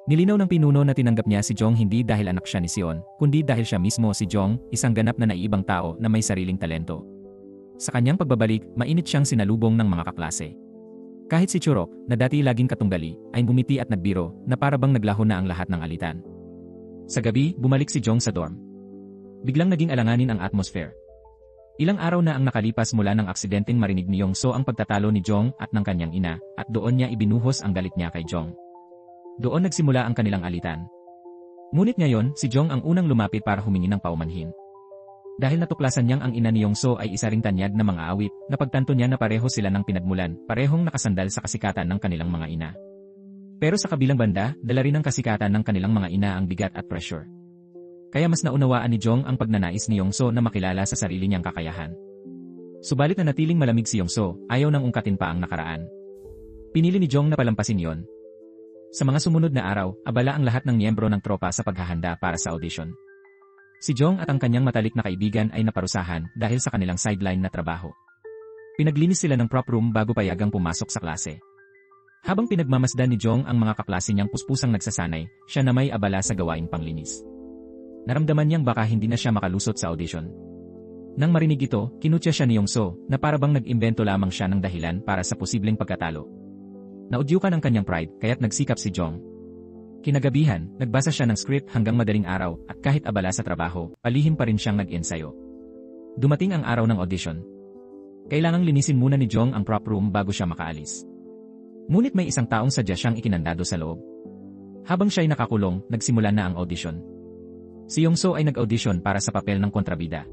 Nilinaw ng pinuno na tinanggap niya si Jong hindi dahil anak siya ni Sion, kundi dahil siya mismo si Jong, isang ganap na naiibang tao na may sariling talento. Sa kanyang pagbabalik, mainit siyang sinalubong ng mga kaklase. Kahit si Churok, na dati laging katunggali, ay bumiti at nagbiro na parabang naglaho na ang lahat ng alitan. Sa gabi, bumalik si Jong sa dorm. Biglang naging alanganin ang atmosphere. Ilang araw na ang nakalipas mula ng aksidenteng marinig ni Yongso ang pagtatalo ni Jong at ng kanyang ina, at doon niya ibinuhos ang galit niya kay Jong. Doon nagsimula ang kanilang alitan. Ngunit ngayon, si Jong ang unang lumapit para humingi ng paumanhin. Dahil natuklasan niyang ang ina ni Yongso ay isa ring tanyag na mga awit, napagtanto niya na pareho sila ng pinagmulan, parehong nakasandal sa kasikatan ng kanilang mga ina. Pero sa kabilang banda, dala rin ng kasikatan ng kanilang mga ina ang bigat at pressure. Kaya mas naunawaan ni Jong ang pagnanais ni Yongso na makilala sa sarili niyang kakayahan. Subalit na natiling malamig si Yongso, ayaw nang ungkatin pa ang nakaraan. Pinili ni Jong na palampasin yon. Sa mga sumunod na araw, abala ang lahat ng miyembro ng tropa sa paghahanda para sa audition. Si Jong at ang kanyang matalik na kaibigan ay naparusahan dahil sa kanilang sideline na trabaho. Pinaglinis sila ng prop room bago payagang pumasok sa klase. Habang pinagmamasdan ni Jong ang mga kaklase niyang puspusang nagsasanay, siya na may abala sa gawaing panglinis. Naramdaman niyang baka hindi na siya makalusot sa audition. Nang marinig ito, kinutya siya ni Yongso na parabang nag-imbento lamang siya ng dahilan para sa posibleng pagkatalo. Naudyukan ang kanyang pride kaya't nagsikap si Jong. Kinagabihan, nagbasa siya ng script hanggang madaling araw at kahit abala sa trabaho, palihim pa rin siyang nag-ensayo. Dumating ang araw ng audition. Kailangang linisin muna ni Jong ang prop room bago siya makaalis. Ngunit may isang taong sadya siyang ikinandado sa loob. Habang siya'y nakakulong, nagsimula na ang audition. Si Yongso ay nag-audition para sa papel ng kontrabida.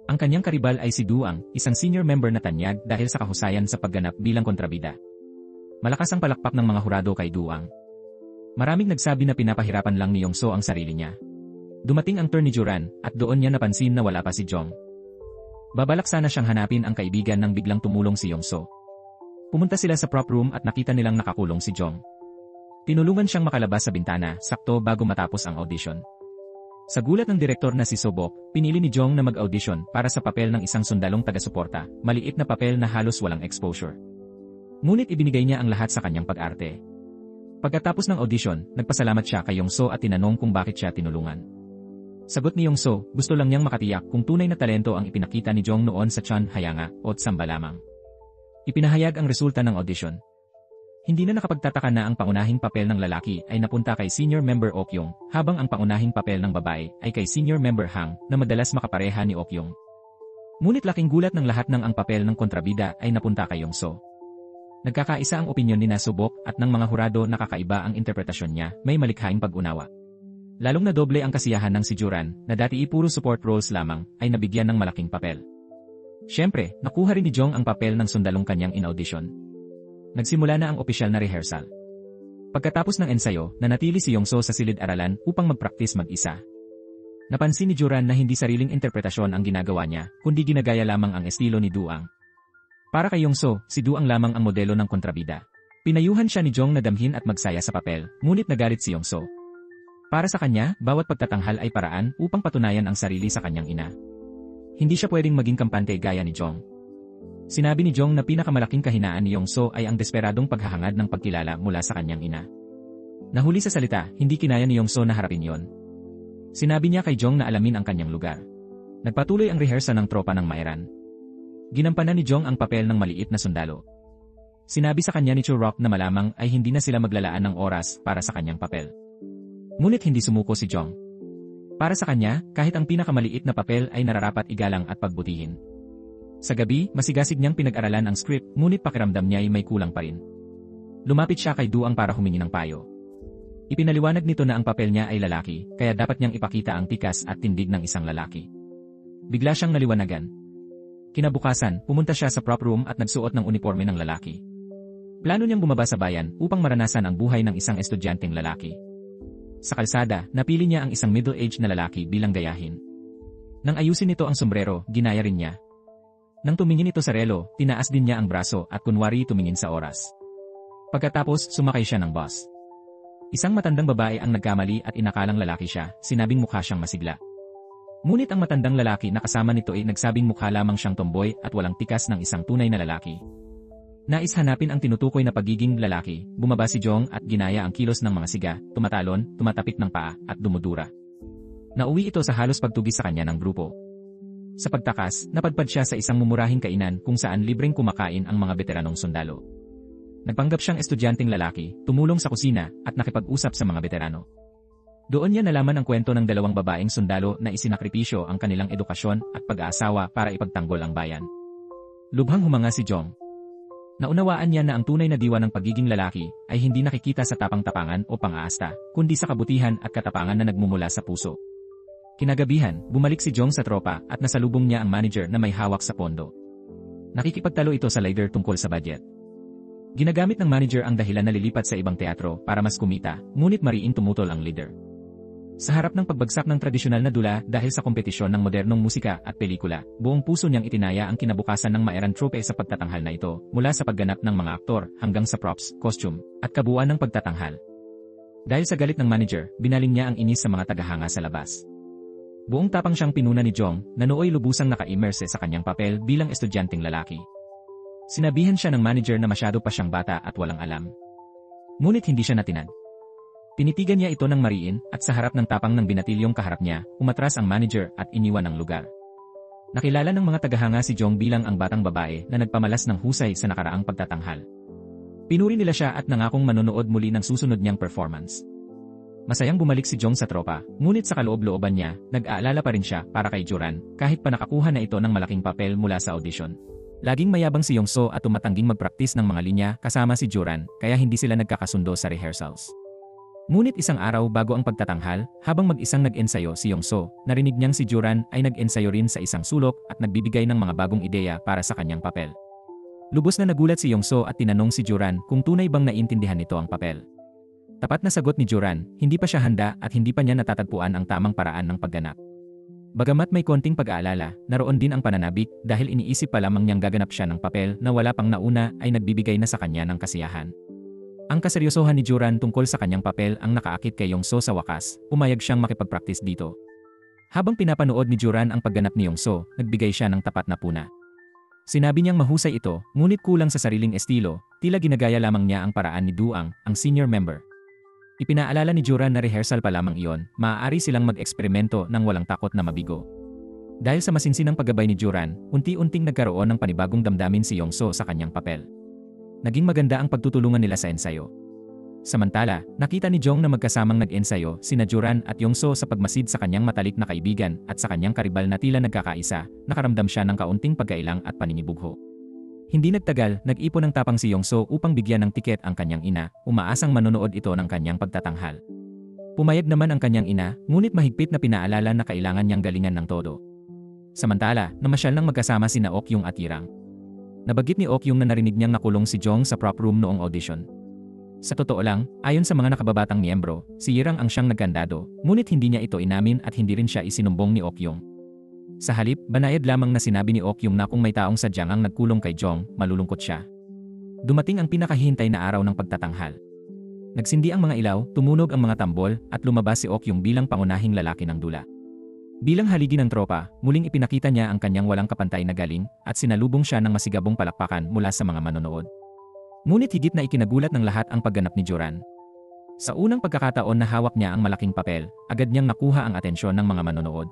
Ang kanyang karibal ay si Duang, isang senior member na tanyag dahil sa kahusayan sa pagganap bilang kontrabida. Malakas ang palakpak ng mga hurado kay Duang. Maraming nagsabi na pinapahirapan lang ni Yongso ang sarili niya. Dumating ang turn ni Juran at doon niya napansin na wala pa si Jong. Babalak sana siyang hanapin ang kaibigan nang biglang tumulong si Yongso. Pumunta sila sa prop room at nakita nilang nakakulong si Jong. Tinulungan siyang makalabas sa bintana, sakto bago matapos ang audition. Sa gulat ng direktor na si Sobok, pinili ni Jong na mag-audition para sa papel ng isang sundalong taga-suporta, maliit na papel na halos walang exposure. Ngunit ibinigay niya ang lahat sa kanyang pag-arte. Pagkatapos ng audition, nagpasalamat siya kay Yongso at tinanong kung bakit siya tinulungan. Sagot ni Yongso, gusto lang niyang makatiyak kung tunay na talento ang ipinakita ni Jong noon sa Chan Hayanga o Tsamba lamang. Ipinahayag ang resulta ng audition. Hindi na nakapagtataka na ang pangunahing papel ng lalaki ay napunta kay senior member Okyong, habang ang pangunahing papel ng babae ay kay senior member Hang na madalas makapareha ni Okyong. Ngunit laking gulat ng lahat ng ang papel ng kontrabida ay napunta kay Yongso. Nagkakaisa ang opinyon ni Sobok at ng mga hurado na kakaiba ang interpretasyon niya, may malikhaing pag-unawa. Lalong nadoble ang kasiyahan ng si Juran, na dati puro support roles lamang, ay nabigyan ng malaking papel. Siyempre, nakuha rin ni Jong ang papel ng sundalong kanyang in-audition. Nagsimula na ang opisyal na rehearsal. Pagkatapos ng ensayo, nanatili si Yongso sa silid-aralan upang mag-practice mag-isa. Napansin ni Juran na hindi sariling interpretasyon ang ginagawa niya, kundi ginagaya lamang ang estilo ni Duang. Para kay Yongso, si Duang lamang ang modelo ng kontrabida. Pinayuhan siya ni Jong na damhin at magsaya sa papel, ngunit nagalit si Yongso. Para sa kanya, bawat pagtatanghal ay paraan upang patunayan ang sarili sa kanyang ina. Hindi siya pwedeng maging kampante gaya ni Jong. Sinabi ni Jong na pinakamalaking kahinaan ni Yongso ay ang desperadong paghahangad ng pagkilala mula sa kanyang ina. Nahuli sa salita, hindi kinaya ni Yongso na harapin yon. Sinabi niya kay Jong na alamin ang kanyang lugar. Nagpatuloy ang rehearsal ng tropa ng Maeran. Ginampanan ni Jong ang papel ng maliit na sundalo. Sinabi sa kanya ni Churok na malamang ay hindi na sila maglalaan ng oras para sa kanyang papel. Ngunit hindi sumuko si Jong. Para sa kanya, kahit ang pinakamaliit na papel ay nararapat igalang at pagbutihin. Sa gabi, masigasig niyang pinag-aralan ang script, ngunit pakiramdam niya ay may kulang pa rin. Lumapit siya kay Duang para humingi ng payo. Ipinaliwanag nito na ang papel niya ay lalaki, kaya dapat niyang ipakita ang tikas at tindig ng isang lalaki. Bigla siyang naliwanagan. Kinabukasan, pumunta siya sa prop room at nagsuot ng uniforme ng lalaki. Plano niyang bumaba sa bayan upang maranasan ang buhay ng isang estudyanteng lalaki. Sa kalsada, napili niya ang isang middle-aged na lalaki bilang gayahin. Nang ayusin nito ang sombrero, ginaya rin niya. Nang tumingin ito sa relo, tinaas din niya ang braso at kunwari tumingin sa oras. Pagkatapos, sumakay siya ng bus. Isang matandang babae ang nagkamali at inakalang lalaki siya, sinabing mukha siyang masigla. Ngunit ang matandang lalaki na kasama nito ay nagsabing mukha lamang siyang tomboy at walang tikas ng isang tunay na lalaki. Nais hanapin ang tinutukoy na pagiging lalaki, bumaba si Jong at ginaya ang kilos ng mga siga, tumatalon, tumatapik ng paa, at dumudura. Nauwi ito sa halos pagtugis sa kanya ng grupo. Sa pagtakas, napadpad siya sa isang mumurahing kainan kung saan libreng kumakain ang mga veteranong sundalo. Nagpanggap siyang estudyanteng lalaki, tumulong sa kusina, at nakipag-usap sa mga veterano. Doon niya nalaman ang kwento ng dalawang babaeng sundalo na isinakripisyo ang kanilang edukasyon at pag-aasawa para ipagtanggol ang bayan. Lubhang humanga si Jong. Naunawaan niya na ang tunay na diwa ng pagiging lalaki ay hindi nakikita sa tapang-tapangan o pang-aasta, kundi sa kabutihan at katapangan na nagmumula sa puso. Kinagabihan, bumalik si Jong sa tropa at nasalubong niya ang manager na may hawak sa pondo. Nakikipagtalo ito sa leader tungkol sa budget. Ginagamit ng manager ang dahilan na lilipat sa ibang teatro para mas kumita, ngunit mariin tumutol ang leader. Sa harap ng pagbagsak ng tradisyonal na dula dahil sa kompetisyon ng modernong musika at pelikula, buong puso niyang itinaya ang kinabukasan ng Maeran Troupe sa pagtatanghal na ito, mula sa pagganap ng mga aktor hanggang sa props, costume, at kabuuan ng pagtatanghal. Dahil sa galit ng manager, binaling niya ang inis sa mga tagahanga sa labas. Buong tapang siyang pinuna ni Jong, na nooy lubusang naka-immerse sa kanyang papel bilang estudyanteng lalaki. Sinabihan siya ng manager na masyado pa siyang bata at walang alam. Ngunit hindi siya natinag. Tinitigan niya ito ng mariin at sa harap ng tapang ng binatilyong kaharap niya, umatras ang manager at iniwan ang lugar. Nakilala ng mga tagahanga si Jong bilang ang batang babae na nagpamalas ng husay sa nakaraang pagtatanghal. Pinuri nila siya at nangakong manonood muli ng susunod niyang performance. Masayang bumalik si Jong sa tropa, ngunit sa kaloob-looban niya, nag-aalala pa rin siya para kay Juran, kahit pa nakakuha na ito ng malaking papel mula sa audition. Laging mayabang si Yongso at tumatangging magpraktis ng mga linya kasama si Juran, kaya hindi sila nagkakasundo sa rehearsals. Ngunit isang araw bago ang pagtatanghal, habang mag-isang nag-ensayo si Yongso, narinig niyang si Juran ay nag-ensayo rin sa isang sulok at nagbibigay ng mga bagong ideya para sa kanyang papel. Lubos na nagulat si Yongso at tinanong si Juran kung tunay bang naintindihan nito ang papel. Tapat na sagot ni Juran, hindi pa siya handa at hindi pa niya natatagpuan ang tamang paraan ng pagganap. Bagamat may konting pag-aalala, naroon din ang pananabik dahil iniisip pa lamang niyang gaganap siya ng papel na wala pang nauna ay nagbibigay na sa kanya ng kasiyahan. Ang kaseryosohan ni Juran tungkol sa kanyang papel ang nakaakit kay Yongso sa wakas, pumayag siyang makipag-practice dito. Habang pinapanood ni Juran ang pagganap ni Yongso, nagbigay siya ng tapat na puna. Sinabi niyang mahusay ito, ngunit kulang sa sariling estilo, tila ginagaya lamang niya ang paraan ni Duang, ang senior member. Ipinaalala ni Juran na rehearsal pa lamang iyon, maaari silang mag-eksperimento ng walang takot na mabigo. Dahil sa masinsinang paggabay ni Juran, unti-unting nagkaroon ng panibagong damdamin si Yongso sa kanyang papel. Naging maganda ang pagtutulungan nila sa ensayo. Samantala, nakita ni Jong na magkasamang nag-ensayo sina Juran at Yongso sa pagmasid sa kanyang matalik na kaibigan at sa kanyang karibal na tila nagkakaisa, nakaramdam siya ng kaunting pagkailang at paninibugho. Hindi nagtagal, nag-ipon ng tapang si Yongso upang bigyan ng tiket ang kanyang ina, umaasang manonood ito ng kanyang pagtatanghal. Pumayag naman ang kanyang ina, ngunit mahigpit na pinaalala na kailangan niyang galingan ng todo. Samantala, namasyal nang magkasama sina Okyung at Yirang. Nabanggit ni Okyung na narinig niyang nakulong si Jong sa prop room noong audition. Sa totoo lang, ayon sa mga nakababatang miyembro, si Yirang ang siyang nagkandado, ngunit hindi niya ito inamin at hindi rin siya isinumbong ni Okyung. Sa halip, banayad lamang na sinabi ni Okyung na kung may taong sadyang ang nagkulong kay Jong, malulungkot siya. Dumating ang pinakahihintay na araw ng pagtatanghal. Nagsindi ang mga ilaw, tumunog ang mga tambol, at lumabas si Okyung bilang pangunahing lalaki ng dula. Bilang haligi ng tropa, muling ipinakita niya ang kanyang walang kapantay na galing, at sinalubong siya ng masigabong palakpakan mula sa mga manonood. Ngunit higit na ikinagulat ng lahat ang pagganap ni Joran. Sa unang pagkakataon na hawak niya ang malaking papel, agad niyang nakuha ang atensyon ng mga manonood.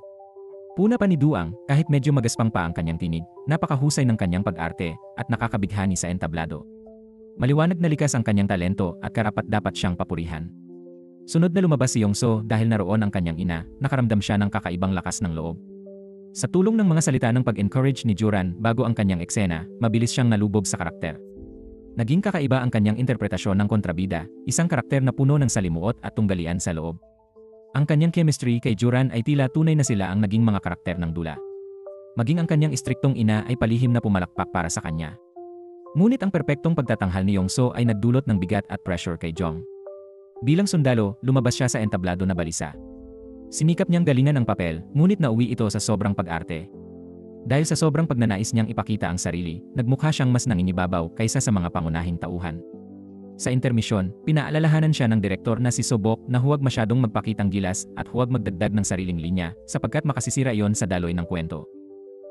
Puna pa ni Duang, kahit medyo magaspang pa ang kanyang tinig, napakahusay ng kanyang pag-arte, at nakakabighani sa entablado. Maliwanag na likas ang kanyang talento at karapat-dapat siyang papurihan. Sunod na lumabas si Yongso dahil naroon ang kanyang ina, nakaramdam siya ng kakaibang lakas ng loob. Sa tulong ng mga salita ng pag-encourage ni Joran bago ang kanyang eksena, mabilis siyang nalubog sa karakter. Naging kakaiba ang kanyang interpretasyon ng kontrabida, isang karakter na puno ng salimuot at tunggalian sa loob. Ang kanyang chemistry kay Joran ay tila tunay na sila ang naging mga karakter ng dula. Maging ang kanyang istriktong ina ay palihim na pumalakpak para sa kanya. Ngunit ang perpektong pagtatanghal ni Yongso ay nagdulot ng bigat at pressure kay Jong. Bilang sundalo, lumabas siya sa entablado na balisa. Sinikap niyang galingan ang papel, ngunit nauwi ito sa sobrang pag-arte. Dahil sa sobrang pagnanais niyang ipakita ang sarili, nagmukha siyang mas nangingibabaw kaysa sa mga pangunahing tauhan. Sa intermisyon, pinaalalahanan siya ng direktor na si Sobok na huwag masyadong magpakitang gilas at huwag magdagdag ng sariling linya sapagkat makasisira iyon sa daloy ng kwento.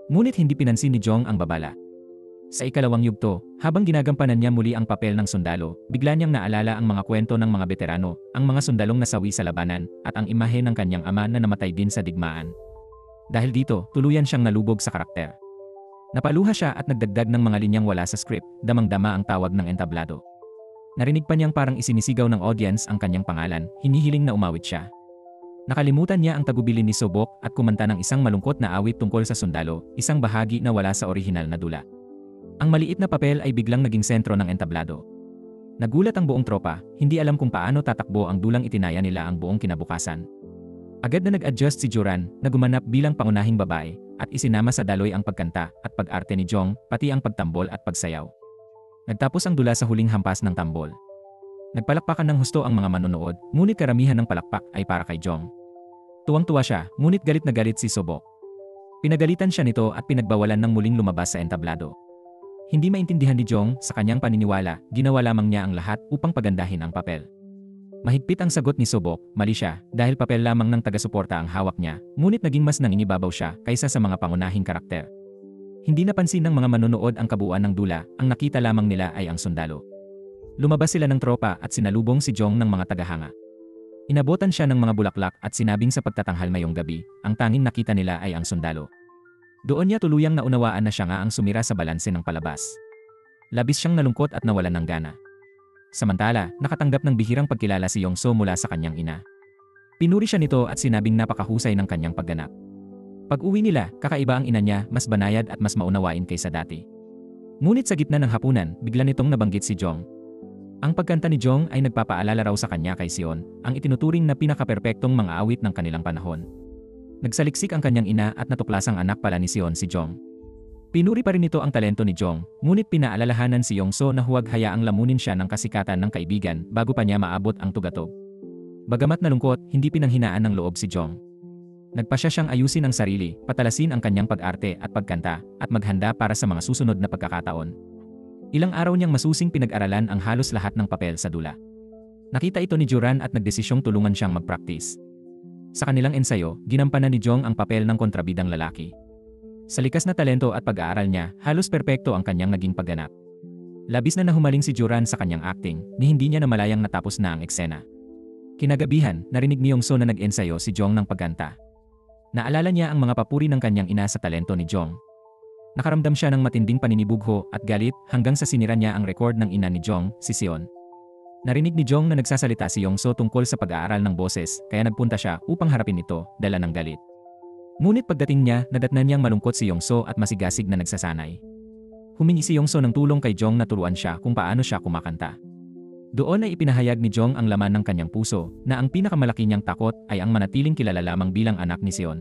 Ngunit hindi pinansin ni Jong ang babala. Sa ikalawang yugto, habang ginagampanan niya muli ang papel ng sundalo, bigla niyang naalala ang mga kwento ng mga veterano, ang mga sundalong nasawi sa labanan, at ang imahe ng kanyang ama na namatay din sa digmaan. Dahil dito, tuluyan siyang nalubog sa karakter. Napaluha siya at nagdagdag ng mga linyang wala sa script, damang-dama ang tawag ng entablado. Narinig pa niyang parang isinisigaw ng audience ang kanyang pangalan, hinihiling na umawit siya. Nakalimutan niya ang tagubilin ni Sobok at kumanta ng isang malungkot na awit tungkol sa sundalo, isang bahagi na wala sa orihinal na dula. Ang maliit na papel ay biglang naging sentro ng entablado. Nagulat ang buong tropa, hindi alam kung paano tatakbo ang dulang itinaya nila ang buong kinabukasan. Agad na nag-adjust si Joran, na gumanap bilang pangunahing babae, at isinama sa daloy ang pagkanta at pag-arte ni Jong, pati ang pagtambol at pagsayaw. Nagtapos ang dula sa huling hampas ng tambol. Nagpalakpakan ng husto ang mga manonood, ngunit karamihan ng palakpak ay para kay Jong. Tuwang-tuwa siya, ngunit galit na galit si Sobok. Pinagalitan siya nito at pinagbawalan ng muling lumabas sa entablado. Hindi maintindihan ni Jong, sa kanyang paniniwala, ginawa lamang niya ang lahat upang pagandahin ang papel. Mahigpit ang sagot ni Sobok, mali siya, dahil papel lamang ng taga-suporta ang hawak niya, ngunit naging mas nangingibabaw siya kaysa sa mga pangunahing karakter. Hindi napansin ng mga manonood ang kabuuan ng dula, ang nakita lamang nila ay ang sundalo. Lumabas sila ng tropa at sinalubong si Jong ng mga tagahanga. Inabotan siya ng mga bulaklak at sinabing sa pagtatanghal mayong gabi, ang tanging nakita nila ay ang sundalo. Doon niya tuluyang naunawaan na siya nga ang sumira sa balanse ng palabas. Labis siyang nalungkot at nawalan ng gana. Samantala, nakatanggap ng bihirang pagkilala si Yongso mula sa kanyang ina. Pinuri siya nito at sinabing napakahusay ng kanyang pagganap. Pag-uwi nila, kakaiba ang ina niya, mas banayad at mas maunawain kaysa dati. Ngunit sa gitna ng hapunan, bigla nitong nabanggit si Jong. Ang pagkanta ni Jong ay nagpapaalala raw sa kanya kay Sion, ang itinuturing na pinakaperpektong mga awit ng kanilang panahon. Nagsaliksik ang kanyang ina at natuklasang anak pala ni Sion si Jong. Pinuri pa rin nito ang talento ni Jong, ngunit pinaalalahanan si Yongso na huwag hayaang lamunin siya ng kasikatan ng kaibigan bago pa niya maabot ang tugatog. Bagamat nalungkot, hindi pinanghinaan ng loob si Jong. Nagpasya siyang ayusin ang sarili, patalasin ang kanyang pag-arte at pagkanta, at maghanda para sa mga susunod na pagkakataon. Ilang araw niyang masusing pinag-aralan ang halos lahat ng papel sa dula. Nakita ito ni Joran at nagdesisyong tulungan siyang mag-practice. Sa kanilang ensayo, ginampanan ni Jong ang papel ng kontrabidang lalaki. Sa likas na talento at pag-aaral niya, halos perpekto ang kanyang naging pagganap. Labis na nahumaling si Joran sa kanyang acting, ni hindi niya namalayang natapos na ang eksena. Kinagabihan, narinig ni Yongso na nag-ensayo si Jong ng pagkanta. Naalala niya ang mga papuri ng kanyang ina sa talento ni Jong. Nakaramdam siya ng matinding paninibugho at galit hanggang sa sinira niya ang record ng ina ni Jong, si Sion. Narinig ni Jong na nagsasalita si Yongso tungkol sa pag-aaral ng boses, kaya nagpunta siya upang harapin ito, dala ng galit. Ngunit pagdating niya, nadatnan niyang malungkot si Yongso at masigasig na nagsasanay. Humingi si Yongso ng tulong kay Jong na turuan siya kung paano siya kumakanta. Doon ay ipinahayag ni Jong ang laman ng kanyang puso na ang pinakamalaki niyang takot ay ang manatiling kilala lamang bilang anak ni Seon.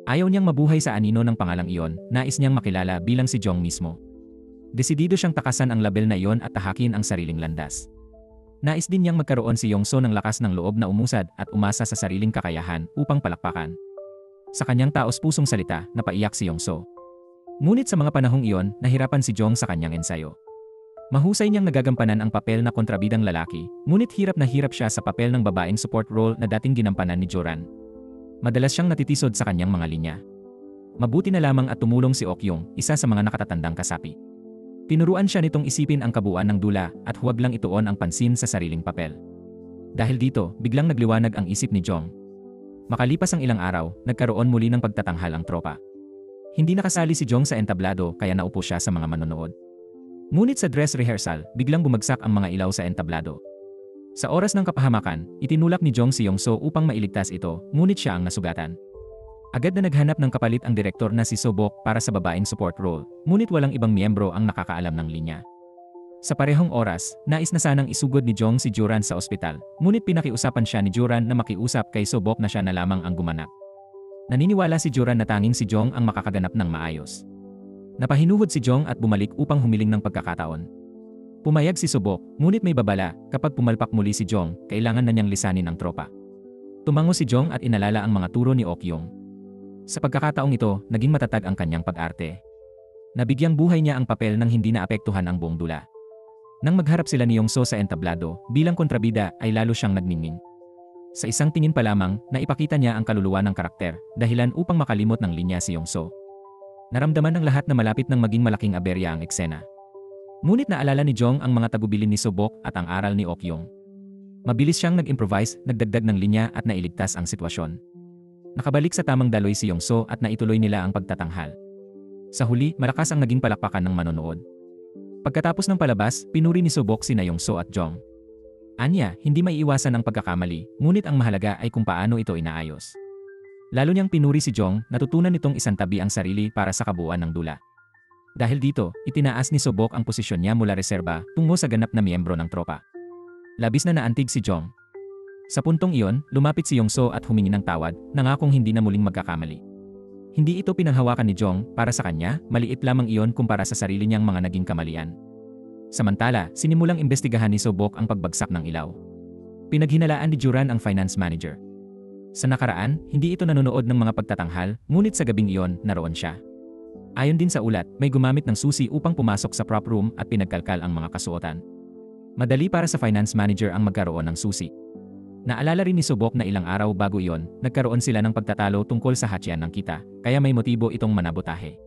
Ayaw niyang mabuhay sa anino ng pangalang iyon, nais niyang makilala bilang si Jong mismo. Desidido siyang takasan ang label na iyon at tahakin ang sariling landas. Nais din niyang magkaroon si Yongso ng lakas ng loob na umusad at umasa sa sariling kakayahan upang palakpakan. Sa kanyang taos-pusong salita, napaiyak si Yongso. Ngunit sa mga panahong iyon, nahirapan si Jong sa kanyang ensayo. Mahusay niyang nagagampanan ang papel na kontrabidang lalaki, ngunit hirap na hirap siya sa papel ng babaeng support role na dating ginampanan ni Joran. Madalas siyang natitisod sa kanyang mga linya. Mabuti na lamang at tumulong si Ok-yung, isa sa mga nakatatandang kasapi. Tinuruan siya nitong isipin ang kabuuan ng dula at huwag lang ituon ang pansin sa sariling papel. Dahil dito, biglang nagliwanag ang isip ni Jong. Makalipas ang ilang araw, nagkaroon muli ng pagtatanghal ang tropa. Hindi nakasali si Jong sa entablado kaya naupo siya sa mga manonood. Ngunit sa dress rehearsal, biglang bumagsak ang mga ilaw sa entablado. Sa oras ng kapahamakan, itinulak ni Jong si Yongso upang mailigtas ito, ngunit siya ang nasugatan. Agad na naghanap ng kapalit ang direktor na si So-bok para sa babaeng support role, ngunit walang ibang miyembro ang nakakaalam ng linya. Sa parehong oras, nais na sanang isugod ni Jong si Joran sa ospital, ngunit pinakiusapan siya ni Joran na makiusap kay So-bok na siya na lamang ang gumanap. Naniniwala si Joran na tanging si Jong ang makakaganap ng maayos. Napahinuhod si Jong at bumalik upang humiling ng pagkakataon. Pumayag si So-bok, ngunit may babala, kapag pumalpak muli si Jong, kailangan na niyang lisanin ang tropa. Tumango si Jong at inalala ang mga turo ni Ok-yung. Sa pagkakataong ito, naging matatag ang kanyang pag-arte. Nabigyang buhay niya ang papel nang hindi naapektuhan ang buong dula. Nang magharap sila ni Yongso sa entablado, bilang kontrabida ay lalo siyang nagningning. Sa isang tingin pa lamang, naipakita niya ang kaluluwa ng karakter, dahilan upang makalimot ng linya si Yongso. Naramdaman ng lahat na malapit ng maging malaking aberya ang eksena. Ngunit naalala ni Jong ang mga tagubilin ni So-bok at ang aral ni Ok-yung. Mabilis siyang nag-improvise, nagdagdag ng linya at nailigtas ang sitwasyon. Nakabalik sa tamang daloy si Yongso at naituloy nila ang pagtatanghal. Sa huli, malakas ang naging palakpakan ng manonood. Pagkatapos ng palabas, pinuri ni So-bok sina Yongso at Jong. Anya, hindi maiiwasan ang pagkakamali, ngunit ang mahalaga ay kung paano ito inaayos. Lalo niyang pinuri si Jong, natutunan nitong isantabi ang sarili para sa kabuuan ng dula. Dahil dito, itinaas ni So-bok ang posisyon niya mula reserba tungo sa ganap na miyembro ng tropa. Labis na naantig si Jong. Sa puntong iyon, lumapit si Yongso at humingi ng tawad, nangakong hindi na muling magkakamali. Hindi ito pinanghawakan ni Jong, para sa kanya, maliit lamang iyon kumpara sa sarili niyang mga naging kamalian. Samantala, sinimulang imbestigahan ni So-bok ang pagbagsak ng ilaw. Pinaghinalaan ni Joran ang finance manager. Sa nakaraan, hindi ito nanonood ng mga pagtatanghal, ngunit sa gabing iyon, naroon siya. Ayon din sa ulat, may gumamit ng susi upang pumasok sa prop room at pinagkalkal ang mga kasuotan. Madali para sa finance manager ang magkaroon ng susi. Naalala rin ni So-bok na ilang araw bago iyon, nagkaroon sila ng pagtatalo tungkol sa hatsyan ng kita, kaya may motibo itong manabotahe.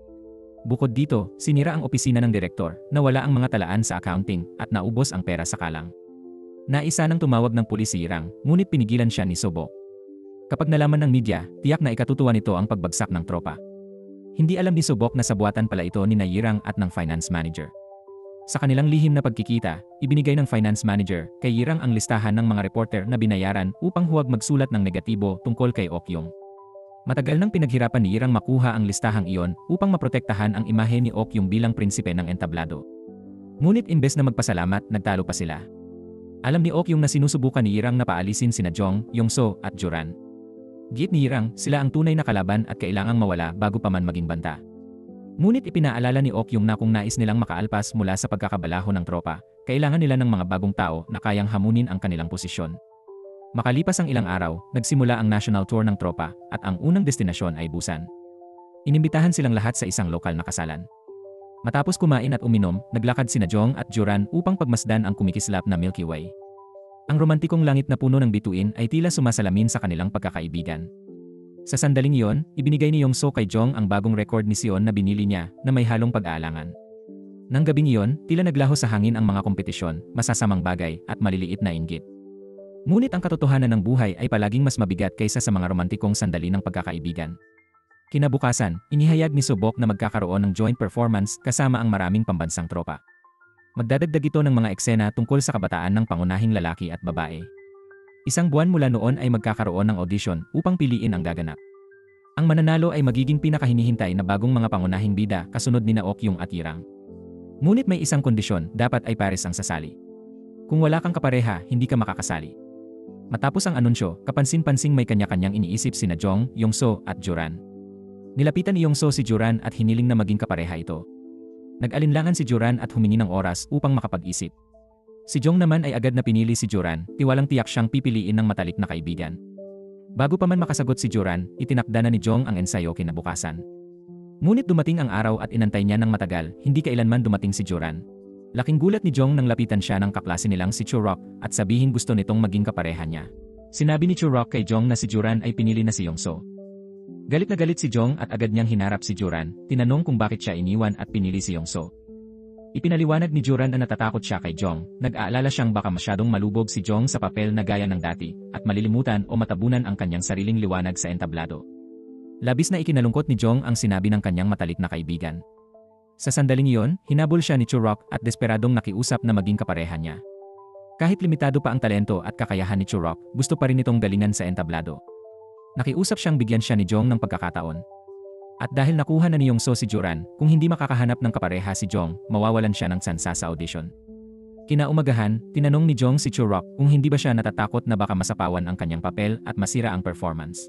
Bukod dito, sinira ang opisina ng direktor, nawala ang mga talaan sa accounting, at naubos ang pera sa kalang. Naisa nang tumawag ng pulis si Yirang, ngunit pinigilan siya ni So-bok. Kapag nalaman ng media, tiyak na ikatutuwa nito ang pagbagsak ng tropa. Hindi alam ni So-bok na sabuatan pala ito ni Yirang at ng finance manager. Sa kanilang lihim na pagkikita, ibinigay ng finance manager kay Yirang ang listahan ng mga reporter na binayaran upang huwag magsulat ng negatibo tungkol kay Ok-yung. Matagal nang pinaghirapan ni Yirang makuha ang listahang iyon upang maprotektahan ang imahe ni Ok-yung bilang prinsipe ng entablado. Ngunit imbes na magpasalamat, nagtalo pa sila. Alam ni Ok-yung na sinusubukan ni Yirang na paalisin sina Jong, Yongso at Joran. Giit ni Yirang, sila ang tunay na kalaban at kailangang mawala bago pa man maging banta. Ngunit ipinaalala ni Ok-yung na kung nais nilang makaalpas mula sa pagkakabalaho ng tropa, kailangan nila ng mga bagong tao na kayang hamunin ang kanilang posisyon. Makalipas ang ilang araw, nagsimula ang national tour ng tropa at ang unang destinasyon ay Busan. Inimbitahan silang lahat sa isang lokal na kasalan. Matapos kumain at uminom, naglakad sina Jong at Joran upang pagmasdan ang kumikislap na Milky Way. Ang romantikong langit na puno ng bituin ay tila sumasalamin sa kanilang pagkakaibigan. Sa sandaling iyon, ibinigay ni Yongso kay Jong ang bagong record ni Seon na binili niya na may halong pag-aalangan. Nang gabing iyon, tila naglaho sa hangin ang mga kompetisyon, masasamang bagay at maliliit na inggit. Ngunit ang katotohanan ng buhay ay palaging mas mabigat kaysa sa mga romantikong sandali ng pagkakaibigan. Kinabukasan, inihayag ni So-bok na magkakaroon ng joint performance kasama ang maraming pambansang tropa. Magdadagdag ito ng mga eksena tungkol sa kabataan ng pangunahing lalaki at babae. Isang buwan mula noon ay magkakaroon ng audition upang piliin ang gaganap. Ang mananalo ay magiging pinakahinihintay na bagong mga pangunahing bida kasunod nina Ok-yung at Yirang. Ngunit may isang kondisyon, dapat ay pares ang sasali. Kung wala kang kapareha, hindi ka makakasali. Matapos ang anunsyo, kapansin-pansing may kanya-kanyang iniisip sina Jong, Yongso at Joran. Nilapitan ni Yongso si Joran at hiniling na maging kapareha ito. Nag-alinlangan si Joran at humingi ng oras upang makapag-isip. Si Jong naman ay agad na pinili si Joran, tiwalang tiyak siyang pipiliin ng matalik na kaibigan. Bago pa man makasagot si Joran, itinakda na ni Jong ang ensayo kinabukasan. Ngunit dumating ang araw at inantay niya ng matagal, hindi kailanman dumating si Joran. Laking gulat ni Jong nang lapitan siya ng kaklase nilang si Churok at sabihin gusto nitong maging kapareha niya. Sinabi ni Churok kay Jong na si Joran ay pinili na si Yongso. Galit na galit si Jong at agad niyang hinarap si Joran, tinanong kung bakit siya iniwan at pinili si Yongso. Ipinaliwanag ni Joran na natatakot siya kay Jong, nag-aalala siyang baka masyadong malubog si Jong sa papel na gaya ng dati, at malilimutan o matabunan ang kanyang sariling liwanag sa entablado. Labis na ikinalungkot ni Jong ang sinabi ng kanyang matalik na kaibigan. Sa sandaling iyon, hinabol siya ni Churok at desperadong nakiusap na maging kapareha niya. Kahit limitado pa ang talento at kakayahan ni Churok, gusto pa rin itong galingan sa entablado. Nakiusap siyang bigyan siya ni Jong ng pagkakataon. At dahil nakuha na ni Yongso si Joran, kung hindi makakahanap ng kapareha si Jong, mawawalan siya ng tsansa sa audition. Kinaumagahan, tinanong ni Jong si Churok kung hindi ba siya natatakot na baka masapawan ang kanyang papel at masira ang performance.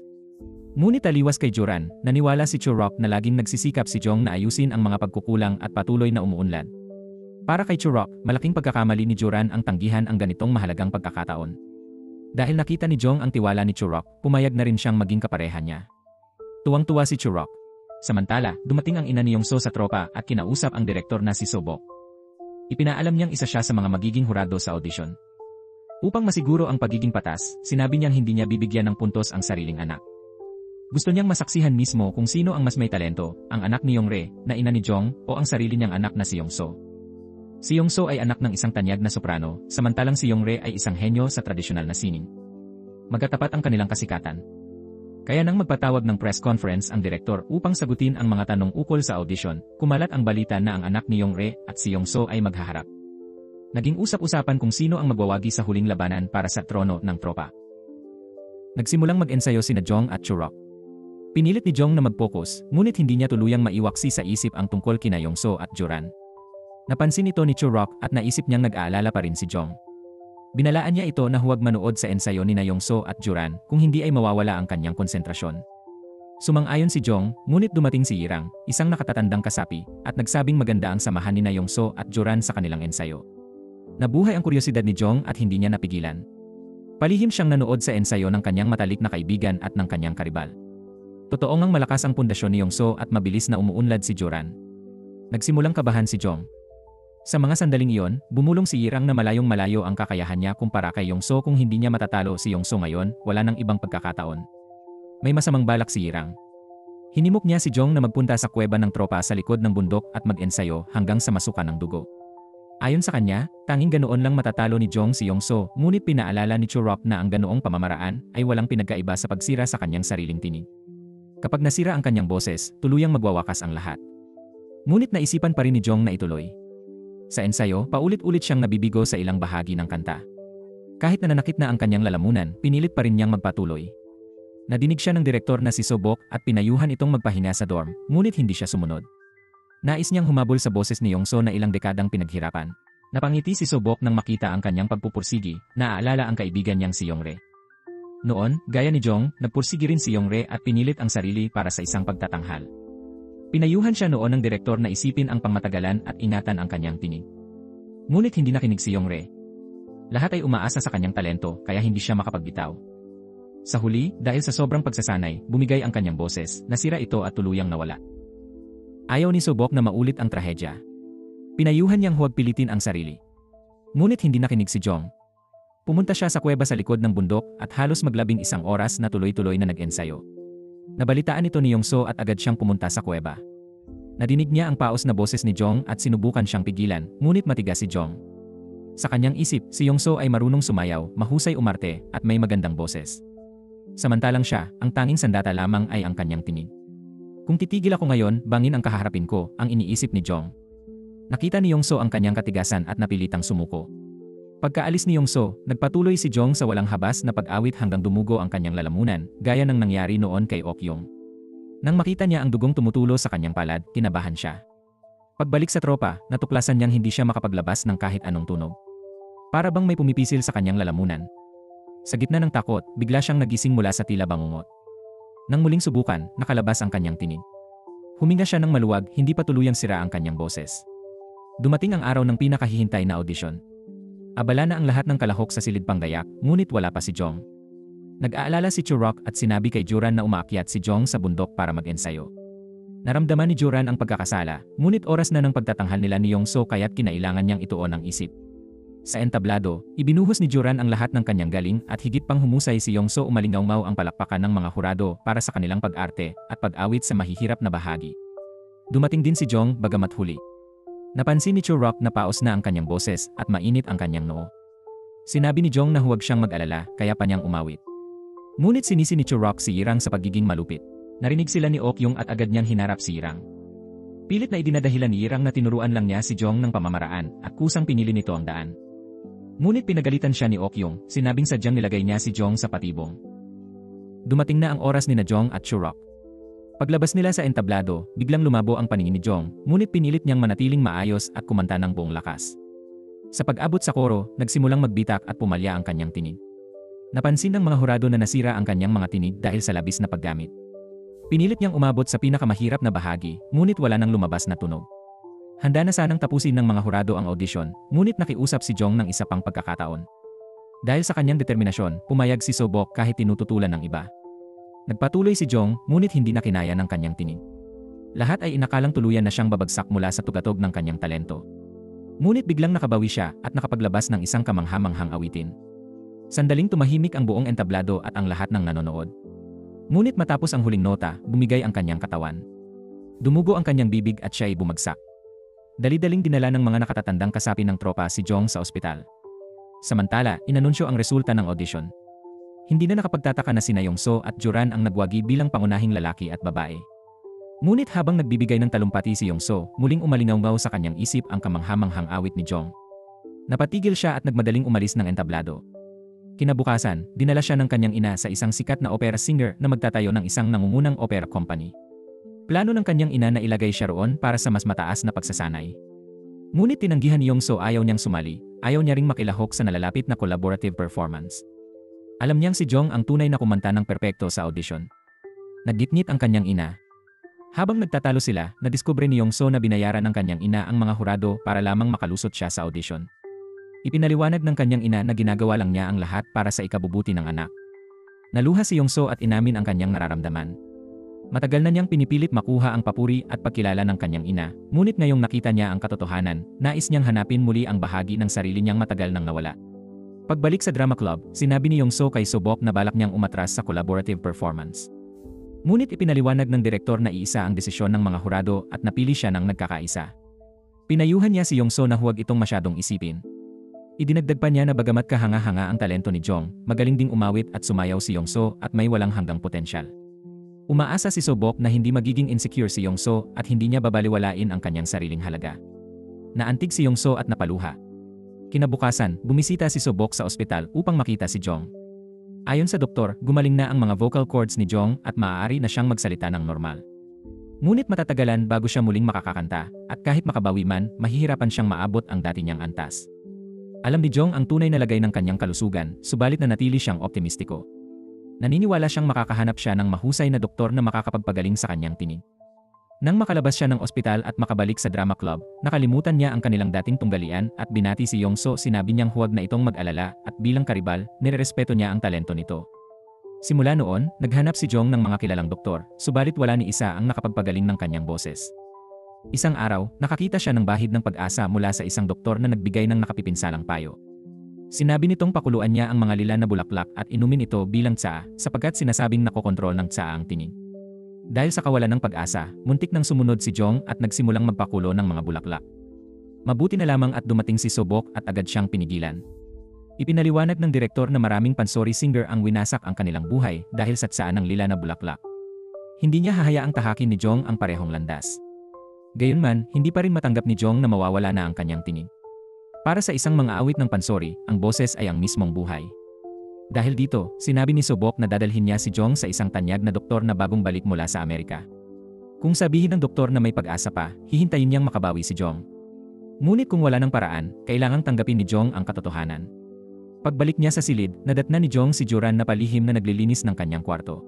Ngunit taliwas kay Joran, naniwala si Churok na laging nagsisikap si Jong na ayusin ang mga pagkukulang at patuloy na umuunlad. Para kay Churok, malaking pagkakamali ni Joran ang tanggihan ang ganitong mahalagang pagkakataon. Dahil nakita ni Jong ang tiwala ni Churok, pumayag na rin siyang maging kapareha niya. Tuwang-tuwa si Churok. Samantala, dumating ang ina ni Yongso sa tropa at kinausap ang direktor na si Sobok. Ipinaalam niyang isa siya sa mga magiging hurado sa audition. Upang masiguro ang pagiging patas, sinabi niyang hindi niya bibigyan ng puntos ang sariling anak. Gusto niyang masaksihan mismo kung sino ang mas may talento, ang anak ni Yongre, na ina ni Jong, o ang sarili niyang anak na si Yongso. Si Yongso ay anak ng isang tanyag na soprano, samantalang si Yongre ay isang henyo sa tradisyonal na sining. Magkatapat ang kanilang kasikatan. Kaya nang magpatawag ng press conference ang direktor upang sagutin ang mga tanong ukol sa audition, kumalat ang balita na ang anak ni Yongre at si Yongso ay maghaharap. Naging usap-usapan kung sino ang magwawagi sa huling labanan para sa trono ng tropa. Nagsimulang mag-ensayo sina Jong at Churok. Pinilit ni Jong na mag-focus, ngunit hindi niya tuluyang maiwaksi sa isip ang tungkol kina Yongso at Joran. Napansin ito ni Churok at naisip niyang nag-aalala pa rin si Jong. Binalaan niya ito na huwag manood sa ensayo ni Yongso at Joran kung hindi ay mawawala ang kanyang konsentrasyon. Sumang-ayon si Jong, ngunit dumating si Irang, isang nakatatandang kasapi, at nagsabing maganda ang samahan ni Yongso at Joran sa kanilang ensayo. Nabuhay ang kuryosidad ni Jong at hindi niya napigilan. Palihim siyang nanood sa ensayo ng kanyang matalik na kaibigan at ng kanyang karibal. Totoo ngang malakas ang pundasyon ni Yongso at mabilis na umuunlad si Joran. Nagsimulang kabahan si Jong. Sa mga sandaling iyon, bumulong si Irang na malayong-malayo ang kakayahan niya kumpara kay Yongso. Kung hindi niya matatalo si Yongso ngayon, wala nang ibang pagkakataon. May masamang balak si Irang. Hinimok niya si Jong na magpunta sa kuweba ng tropa sa likod ng bundok at mag-ensayo hanggang sa masuka ng dugo. Ayon sa kanya, tanging ganoon lang matatalo ni Jong si Yongso, ngunit pinaalala ni Churok na ang ganoong pamamaraan ay walang pinagkaiba sa pagsira sa kanyang sariling tinig. Kapag nasira ang kanyang boses, tuluyang magwawakas ang lahat. Ngunit naisipan pa rin ni Jong na ituloy. Sa ensayo, paulit-ulit siyang nabibigo sa ilang bahagi ng kanta. Kahit na nanakit na ang kanyang lalamunan, pinilit pa rin niyang magpatuloy. Nadinig siya ng direktor na si Sobok at pinayuhan itong magpahinga sa dorm, ngunit hindi siya sumunod. Nais niyang humabol sa boses ni Yongso na ilang dekadang pinaghirapan. Napangiti si Sobok nang makita ang kanyang pagpupursigi, naaalala ang kaibigan niyang si Yongre. Noon, gaya ni Jong, nagpursigi rin si Yongre at pinilit ang sarili para sa isang pagtatanghal. Pinayuhan siya noon ng direktor na isipin ang pangmatagalan at ingatan ang kanyang tinig. Ngunit hindi nakinig si Yongre. Lahat ay umaasa sa kanyang talento kaya hindi siya makapagbitaw. Sa huli, dahil sa sobrang pagsasanay, bumigay ang kanyang boses, nasira ito at tuluyang nawala. Ayaw ni Sobok na maulit ang trahedya. Pinayuhan niyang huwag pilitin ang sarili. Ngunit hindi nakinig si Jong. Pumunta siya sa kuweba sa likod ng bundok at halos mag-11 oras na tuloy-tuloy na nag-ensayo. Nabalitaan ito ni Yongso at agad siyang pumunta sa kuweba. Nadinig niya ang paos na boses ni Jong at sinubukan siyang pigilan, ngunit matigas si Jong. Sa kanyang isip, si Yongso ay marunong sumayaw, mahusay umarte, at may magandang boses. Samantalang siya, ang tanging sandata lamang ay ang kanyang tinig. Kung titigil ako ngayon, bangin ang kaharapin ko, ang iniisip ni Jong. Nakita ni Yongso ang kanyang katigasan at napilitang sumuko. Pagkaalis ni Yongso, nagpatuloy si Jong sa walang habas na pag-awit hanggang dumugo ang kanyang lalamunan, gaya ng nangyari noon kay Okyong. Nang makita niya ang dugong tumutulo sa kanyang palad, kinabahan siya. Pagbalik sa tropa, natuklasan niyang hindi siya makapaglabas ng kahit anong tunog. Para bang may pumipisil sa kanyang lalamunan. Sa gitna ng takot, bigla siyang nagising mula sa tila bangungot. Nang muling subukan, nakalabas ang kanyang tinig. Huminga siya ng maluwag, hindi pa tuluyang sira ang kanyang boses. Dumating ang araw ng pinakahihintay na audisyon. Abala na ang lahat ng kalahok sa silid panggayak, ngunit wala pa si Jong. Nag-aalala si Churok at sinabi kay Juran na umaakyat si Jong sa bundok para mag-ensayo. Naramdaman ni Juran ang pagkakasala, ngunit oras na ng pagtatanghal nila ni Yongso kaya't kinailangan niyang ituon ang isip. Sa entablado, ibinuhos ni Juran ang lahat ng kanyang galing at higit pang humusay si Yongso umalingaw ang palakpakan ng mga hurado para sa kanilang pag-arte at pag-awit sa mahihirap na bahagi. Dumating din si Jong bagamat huli. Napansin ni Churok na paos na ang kanyang boses at mainit ang kanyang noo. Sinabi ni Jong na huwag siyang mag-alala kaya pa niyang umawit. Ngunit sinisi ni Churok si Yirang sa pagiging malupit. Narinig sila ni Okyung at agad niyang hinarap si Yirang. Pilit na idinadahilan ni Yirang na tinuruan lang niya si Jong ng pamamaraan at kusang pinili nito ang daan. Ngunit pinagalitan siya ni Okyung, sinabing sadyang nilagay niya si Jong sa patibong. Dumating na ang oras ni na Jong at Churok. Paglabas nila sa entablado, biglang lumabo ang paningin ni Jong, ngunit pinilit niyang manatiling maayos at kumanta ng buong lakas. Sa pag-abot sa koro, nagsimulang magbitak at pumalya ang kanyang tinig. Napansin ng mga hurado na nasira ang kanyang mga tinig dahil sa labis na paggamit. Pinilit niyang umabot sa pinakamahirap na bahagi, ngunit wala nang lumabas na tunog. Handa na sanang tapusin ng mga hurado ang audition, ngunit nakiusap si Jong ng isa pang pagkakataon. Dahil sa kanyang determinasyon, pumayag si Sobok kahit tinututulan ng iba. Nagpatuloy si Jong, ngunit hindi na kinaya ng kanyang tinig. Lahat ay inakalang tuluyan na siyang babagsak mula sa tugatog ng kanyang talento. Ngunit biglang nakabawi siya at nakapaglabas ng isang kamanghamanghang awitin. Sandaling tumahimik ang buong entablado at ang lahat ng nanonood. Ngunit matapos ang huling nota, bumigay ang kanyang katawan. Dumugo ang kanyang bibig at siya ay bumagsak. Dali-daling dinala ng mga nakatatandang kasapi ng tropa si Jong sa ospital. Samantala, inanunsyo ang resulta ng audition. Hindi na nakapagtataka na sina Yongso at Juran ang nagwagi bilang pangunahing lalaki at babae. Ngunit habang nagbibigay ng talumpati si Yongso, muling umalingaw sa kanyang isip ang kamanghamanghang awit ni Jong. Napatigil siya at nagmadaling umalis ng entablado. Kinabukasan, dinala siya ng kanyang ina sa isang sikat na opera singer na magtatayo ng isang nangungunang opera company. Plano ng kanyang ina na ilagay siya roon para sa mas mataas na pagsasanay. Ngunit tinanggihan ni Yongso ayaw niyang sumali, ayaw niya ring makilahok sa nalalapit na collaborative performance. Alam niyang si Jong ang tunay na kumanta ng perpekto sa audition. Naggitngit ang kanyang ina. Habang nagtatalo sila, nadiskubre ni Yongso na binayaran ng kanyang ina ang mga hurado para lamang makalusot siya sa audition. Ipinaliwanag ng kanyang ina na ginagawa lang niya ang lahat para sa ikabubuti ng anak. Naluha si Yongso at inamin ang kanyang nararamdaman. Matagal na niyang pinipilit makuha ang papuri at pagkilala ng kanyang ina, ngunit ngayong nakita niya ang katotohanan, nais niyang hanapin muli ang bahagi ng sarili niyang matagal nang nawala. Pagbalik sa drama club, sinabi ni Yongso kay Sobok na balak niyang umatras sa collaborative performance. Ngunit ipinaliwanag ng direktor na iisa ang desisyon ng mga hurado at napili siya ng nagkakaisa. Pinayuhan niya si Yongso na huwag itong masyadong isipin. Idinagdag pa niya na bagamat kahanga-hanga ang talento ni Jong, magaling ding umawit at sumayaw si Yongso at may walang hanggang potensyal. Umaasa si Sobok na hindi magiging insecure si Yongso at hindi niya babaliwalain ang kanyang sariling halaga. Naantig si Yongso at napaluha. Kinabukasan, bumisita si Sobok sa ospital upang makita si Jong. Ayon sa doktor, gumaling na ang mga vocal cords ni Jong at maaari na siyang magsalita ng normal. Ngunit matatagalan bago siya muling makakakanta at kahit makabawi man, mahihirapan siyang maabot ang dati niyang antas. Alam ni Jong ang tunay na lagay ng kanyang kalusugan, subalit nanatili siyang optimistiko. Naniniwala siyang makakahanap siya ng mahusay na doktor na makakapagpagaling sa kanyang tinig. Nang makalabas siya ng ospital at makabalik sa drama club, nakalimutan niya ang kanilang dating tunggalian at binati si Yongso. Sinabi niyang huwag na itong mag-alala at bilang karibal, nirerespeto niya ang talento nito. Simula noon, naghanap si Jong ng mga kilalang doktor, subalit wala ni isa ang nakapagpagaling ng kanyang boses. Isang araw, nakakita siya ng bahid ng pag-asa mula sa isang doktor na nagbigay ng nakapipinsalang payo. Sinabi nitong pakuluan niya ang mga lila na bulaklak at inumin ito bilang tsaa sapagkat sinasabing nakokontrol ng tsaa ang tinig. Dahil sa kawalan ng pag-asa, muntik nang sumunod si Jong at nagsimulang magpakulo ng mga bulaklak. Mabuti na lamang at dumating si Sobok at agad siyang pinigilan. Ipinaliwanag ng direktor na maraming pansori singer ang winasak ang kanilang buhay dahil sa tsaa ng lila na bulaklak. Hindi niya hahayaang tahakin ni Jong ang parehong landas. Gayunman, hindi pa rin matanggap ni Jong na mawawala na ang kanyang tinig. Para sa isang mga awit ng pansori, ang boses ay ang mismong buhay. Dahil dito, sinabi ni Sobok na dadalhin niya si Jong sa isang tanyag na doktor na bagong balik mula sa Amerika. Kung sabihin ng doktor na may pag-asa pa, hihintayin niyang makabawi si Jong. Ngunit kung wala ng paraan, kailangang tanggapin ni Jong ang katotohanan. Pagbalik niya sa silid, nadatna ni Jong si Joran na palihim na naglilinis ng kanyang kwarto.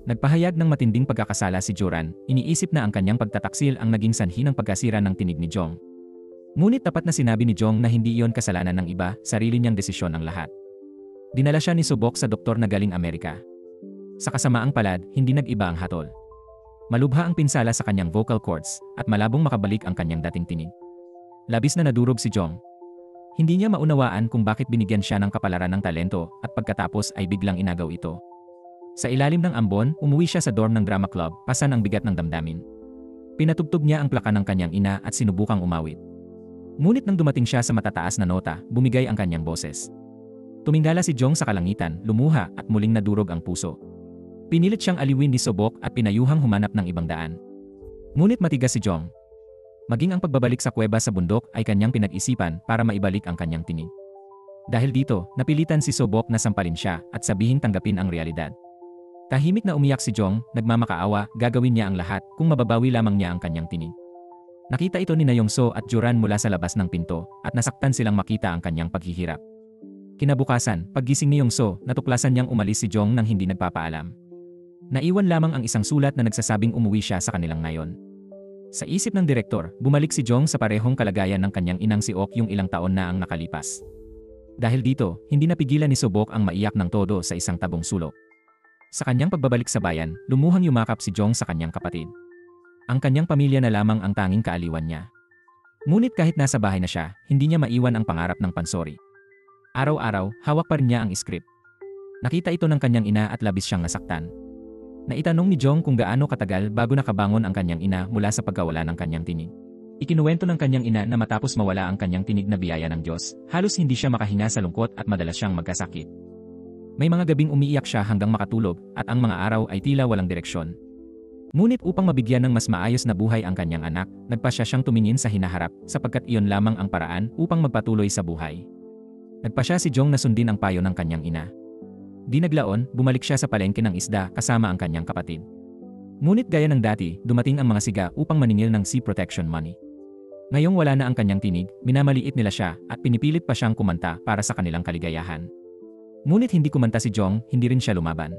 Nagpahayag ng matinding pagkakasala si Joran, iniisip na ang kanyang pagtataksil ang naging sanhi ng pagkasira ng tinig ni Jong. Ngunit tapat na sinabi ni Jong na hindi iyon kasalanan ng iba, sarili niyang desisyon ang lahat. Dinala siya ni Sobok sa doktor na galing Amerika. Sa kasamaang palad, hindi nag-iba ang hatol. Malubha ang pinsala sa kanyang vocal cords, at malabong makabalik ang kanyang dating tinig. Labis na nadurog si Jong. Hindi niya maunawaan kung bakit binigyan siya ng kapalaran ng talento at pagkatapos ay biglang inagaw ito. Sa ilalim ng ambon, umuwi siya sa dorm ng drama club, pasan ang bigat ng damdamin. Pinatugtog niya ang plaka ng kanyang ina at sinubukang umawit. Ngunit nang dumating siya sa matataas na nota, bumigay ang kanyang boses. Tumingala si Jong sa kalangitan, lumuha at muling nadurog ang puso. Pinilit siyang aliwin ni Sobok at pinayuhang humanap ng ibang daan. Ngunit matigas si Jong. Maging ang pagbabalik sa kuweba sa bundok ay kanyang pinag-isipan para maibalik ang kanyang tinig. Dahil dito, napilitan si Sobok na sampalin siya at sabihing tanggapin ang realidad. Tahimik na umiyak si Jong, nagmamakaawa, gagawin niya ang lahat kung mababawi lamang niya ang kanyang tinig. Nakita ito ni Yongso at Joran mula sa labas ng pinto at nasaktan silang makita ang kanyang paghihirap. Kinabukasan, paggising ni Yongso, natuklasan niyang umalis si Jong nang hindi nagpapaalam. Naiwan lamang ang isang sulat na nagsasabing umuwi siya sa kanilang ngayon. Sa isip ng direktor, bumalik si Jong sa parehong kalagayan ng kanyang inang si Ok yung ilang taon na ang nakalipas. Dahil dito, hindi napigilan ni Sobok ang maiyak ng todo sa isang tabong sulok. Sa kanyang pagbabalik sa bayan, lumuhang yumakap si Jong sa kanyang kapatid. Ang kanyang pamilya na lamang ang tanging kaaliwan niya. Ngunit kahit nasa bahay na siya, hindi niya maiwan ang pangarap ng pansori. Araw-araw, hawak pa rin niya ang script. Nakita ito ng kanyang ina at labis siyang nasaktan. Naitanong ni Jong kung gaano katagal bago nakabangon ang kanyang ina mula sa pagkawala ng kanyang tinig. Ikinuwento ng kanyang ina na matapos mawala ang kanyang tinig na biyaya ng Diyos, halos hindi siya makahinga sa lungkot at madalas siyang magkasakit. May mga gabing umiiyak siya hanggang makatulog at ang mga araw ay tila walang direksyon. Ngunit upang mabigyan ng mas maayos na buhay ang kanyang anak, nagpasya siyang tumingin sa hinaharap sapagkat iyon lamang ang paraan upang magpatuloy sa buhay. Nagpasya si Jong na sundin ang payo ng kanyang ina. Di naglaon, bumalik siya sa palengke ng isda kasama ang kanyang kapatid. Ngunit gaya ng dati, dumating ang mga siga upang maningil ng sea protection money. Ngayong wala na ang kanyang tinig, minamaliit nila siya at pinipilit pa siyang kumanta para sa kanilang kaligayahan. Ngunit hindi kumanta si Jong, hindi rin siya lumaban.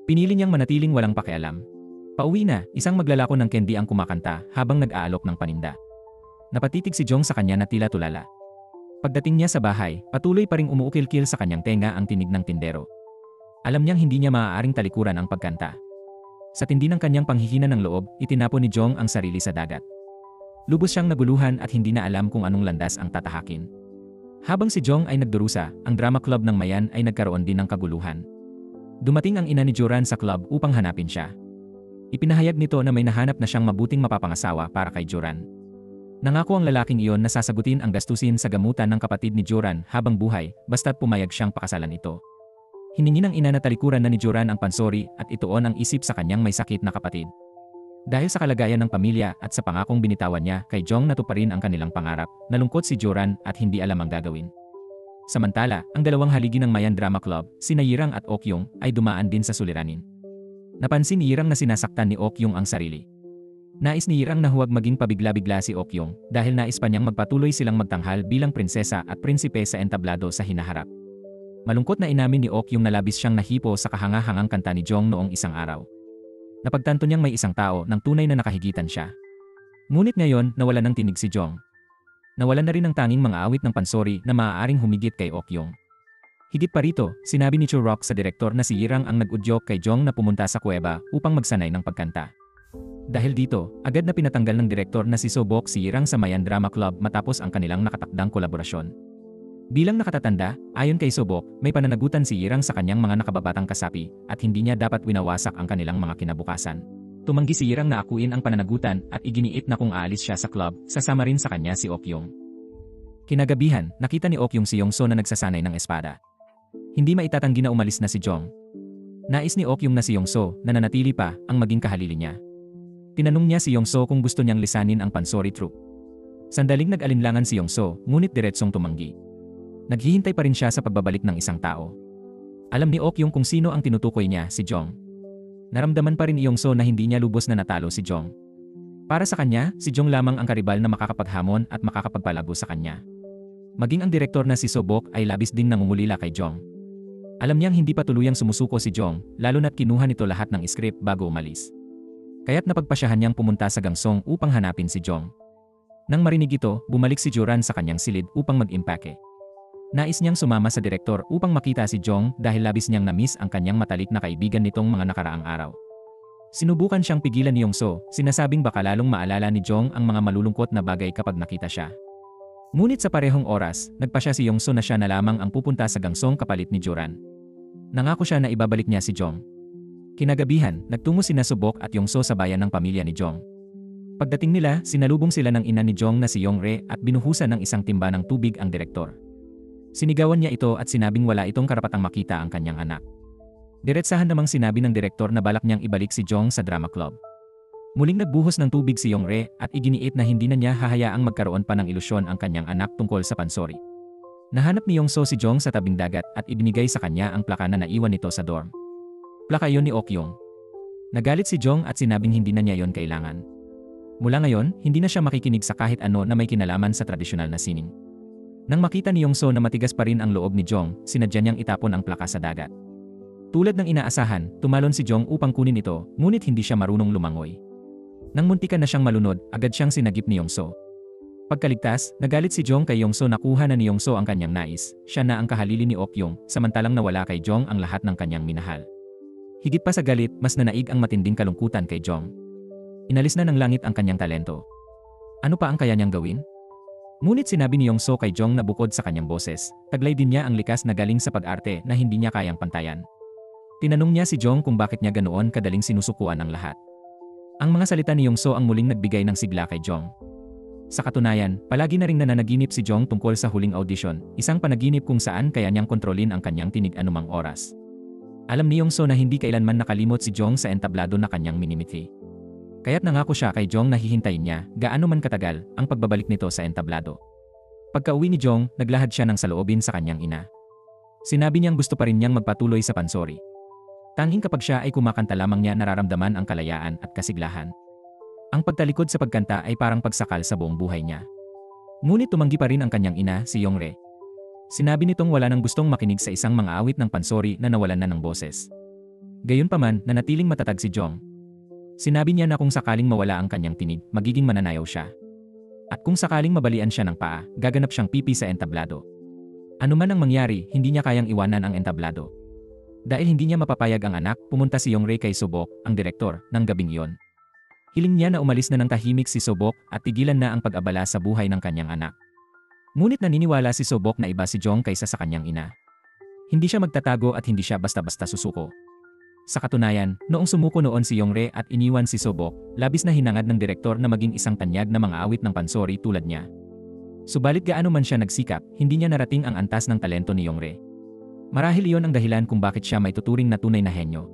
Pinili niyang manatiling walang pakialam. Pauwi na, isang maglalako ng candy ang kumakanta habang nag-aalok ng paninda. Napatitig si Jong sa kanya na tila tulala. Pagdating niya sa bahay, patuloy pa ring umuukil-kil sa kanyang tenga ang tinig ng tindero. Alam niyang hindi niya maaaring talikuran ang pagkanta. Sa tindi ng kanyang panghihina ng loob, itinapon ni Jong ang sarili sa dagat. Lubos siyang naguluhan at hindi na alam kung anong landas ang tatahakin. Habang si Jong ay nagdurusa, ang drama club ng Mayan ay nagkaroon din ng kaguluhan. Dumating ang ina ni Joran sa club upang hanapin siya. Ipinahayag nito na may nahanap na siyang mabuting mapapangasawa para kay Joran. Nangako ang lalaking iyon na sasagutin ang gastusin sa gamutan ng kapatid ni Joran habang buhay, basta't pumayag siyang pakasalan ito. Hiningi ng ina na talikuran na ni Joran ang pansori at ituon ang isip sa kanyang may sakit na kapatid. Dahil sa kalagayan ng pamilya at sa pangakong binitawan niya kay Jong natuparin ang kanilang pangarap, nalungkot si Joran at hindi alam ang gagawin. Samantala, ang dalawang haligi ng Mayan Drama Club, sina Yirang at Okyong, ay dumaan din sa suliranin. Napansin ni Yirang na sinasaktan ni Okyong ang sarili. Nais ni Yirang na huwag maging pabigla-bigla si Okyong dahil nais pa niyang magpatuloy silang magtanghal bilang prinsesa at prinsipe sa entablado sa hinaharap. Malungkot na inamin ni Okyong na labis siyang nahipo sa kahanga-hangang kanta ni Jong noong isang araw. Napagtanto niyang may isang tao nang tunay na nakahigitan siya. Ngunit ngayon, nawala ng tinig si Jong. Nawalan na rin ang tanging mga awit ng pansori na maaaring humigit kay Okyong. Higit pa rito, sinabi ni Churok sa direktor na si Yirang ang nag-udyok kay Jong na pumunta sa kuweba upang magsanay ng pagkanta. Dahil dito, agad na pinatanggal ng direktor na si Sobok si Yirang sa Mayan Drama Club matapos ang kanilang nakatakdang kolaborasyon. Bilang nakatatanda, ayon kay Sobok, may pananagutan si Yirang sa kanyang mga nakababatang kasapi at hindi niya dapat winawasak ang kanilang mga kinabukasan. Tumanggi si Yirang na akuin ang pananagutan at iginiit na kung aalis siya sa club, sasama rin sa kanya si Okyong. Kinagabihan, nakita ni Okyong si Yongso na nagsasanay ng espada. Hindi maitatanggi na umalis na si Jong. Nais ni Okyong na si Yongso na nanatili pa ang maging kahalili niya. Tinanong niya si Yongso kung gusto niyang lisanin ang pansori troupe. Sandaling nag-alinlangan si Yongso, ngunit diretsong tumanggi. Naghihintay pa rin siya sa pagbabalik ng isang tao. Alam ni Okyong kung sino ang tinutukoy niya, si Jong. Naramdaman pa rin ni Yongso na hindi niya lubos na natalo si Jong. Para sa kanya, si Jong lamang ang karibal na makakapaghamon at makakapagpalago sa kanya. Maging ang direktor na si Sobok ay labis ding nangungulila kay Jong. Alam niyang hindi pa tuluyang sumusuko si Jong, lalo na't kinuha nito lahat ng script bago umalis. Kaya't napagpasyahan niyang pumunta sa Gangsong upang hanapin si Jong. Nang marinig ito, bumalik si Joran sa kanyang silid upang mag-impake. Nais niyang sumama sa direktor upang makita si Jong dahil labis niyang na-miss ang kanyang matalik na kaibigan nitong mga nakaraang araw. Sinubukan siyang pigilan ni Yongso, sinasabing baka lalong maalala ni Jong ang mga malulungkot na bagay kapag nakita siya. Ngunit sa parehong oras, nagpasya si Yongso na siya na lamang ang pupunta sa Gangsong kapalit ni Joran. Nangako siya na ibabalik niya si Jong. Kinagabihan, nagtungo sina Sobok at Yongso sa bayan ng pamilya ni Jong. Pagdating nila, sinalubong sila ng ina ni Jong na si Yongre at binuhusan ng isang timba ng tubig ang direktor. Sinigawan niya ito at sinabing wala itong karapatang makita ang kanyang anak. Diretsahan namang sinabi ng direktor na balak niyang ibalik si Jong sa drama club. Muling nagbuhos ng tubig si Yongre at iginiit na hindi na niya hahayaang magkaroon pa ng ilusyon ang kanyang anak tungkol sa pansori. Nahanap ni Yongso si Jong sa tabing dagat at ibinigay sa kanya ang plaka na naiwan nito sa dorm. Plaka yon ni Okyong. Nagalit si Jong at sinabing hindi na niya yon kailangan. Mula ngayon, hindi na siya makikinig sa kahit ano na may kinalaman sa tradisyonal na sining. Nang makita ni Yongso na matigas pa rin ang loob ni Jong, sinadya niyang itapon ang plaka sa dagat. Tulad ng inaasahan, tumalon si Jong upang kunin ito, ngunit hindi siya marunong lumangoy. Nang muntikan na siyang malunod, agad siyang sinagip ni Yongso. Pagkaligtas, nagalit si Jong kay Yongso na kuha na ni Yongso ang kanyang nais, siya na ang kahalili ni Okyong, samantalang nawala kay Jong ang lahat ng kanyang minahal. Higit pa sa galit, mas nanaig ang matinding kalungkutan kay Jong. Inalis na ng langit ang kanyang talento. Ano pa ang kaya niyang gawin? Ngunit sinabi ni Yongso kay Jong na bukod sa kanyang boses, taglay din niya ang likas na galing sa pag-arte na hindi niya kayang pantayan. Tinanong niya si Jong kung bakit niya ganoon kadaling sinusukuan ang lahat. Ang mga salita ni Yongso ang muling nagbigay ng sigla kay Jong. Sa katunayan, palagi na ring nananaginip si Jong tungkol sa huling audition, isang panaginip kung saan kaya niyang kontrolin ang kanyang tinig anumang oras. Alam ni Yongso na hindi kailanman nakalimot si Jong sa entablado na kanyang minimithi. Kaya't nangako siya kay Jong na hihintayin niya, gaano man katagal, ang pagbabalik nito sa entablado. Pagka-uwi ni Jong, naglahad siya ng saloobin sa kanyang ina. Sinabi niyang gusto pa rin niyang magpatuloy sa pansori. Tanging kapag siya ay kumakanta lamang niya nararamdaman ang kalayaan at kasiglahan. Ang pagtalikod sa pagkanta ay parang pagsakal sa buong buhay niya. Ngunit tumanggi pa rin ang kanyang ina, si Yongre. Sinabi nitong wala nang gustong makinig sa isang mga awit ng pansori na nawalan na ng boses. Gayunpaman, nanatiling matatag si Jong. Sinabi niya na kung sakaling mawala ang kanyang tinig, magiging mananayaw siya. At kung sakaling mabalian siya ng paa, gaganap siyang pipi sa entablado. Ano man ang mangyari, hindi niya kayang iwanan ang entablado. Dahil hindi niya mapapayag ang anak, pumunta si Yongre kay Sobok, ang direktor, ng gabing iyon. Hiling niya na umalis na ng tahimik si Sobok at tigilan na ang pag-abala sa buhay ng kanyang anak. Ngunit naniniwala si Sobok na iba si Jong kaysa sa kanyang ina. Hindi siya magtatago at hindi siya basta-basta susuko. Sa katunayan, noong sumuko noon si Yongre at iniwan si Sobok, labis na hinangad ng direktor na maging isang tanyag na mga awit ng pansori tulad niya. Subalit gaano man siya nagsikap, hindi niya narating ang antas ng talento ni Yongre. Marahil iyon ang dahilan kung bakit siya may tuturing na tunay na henyo.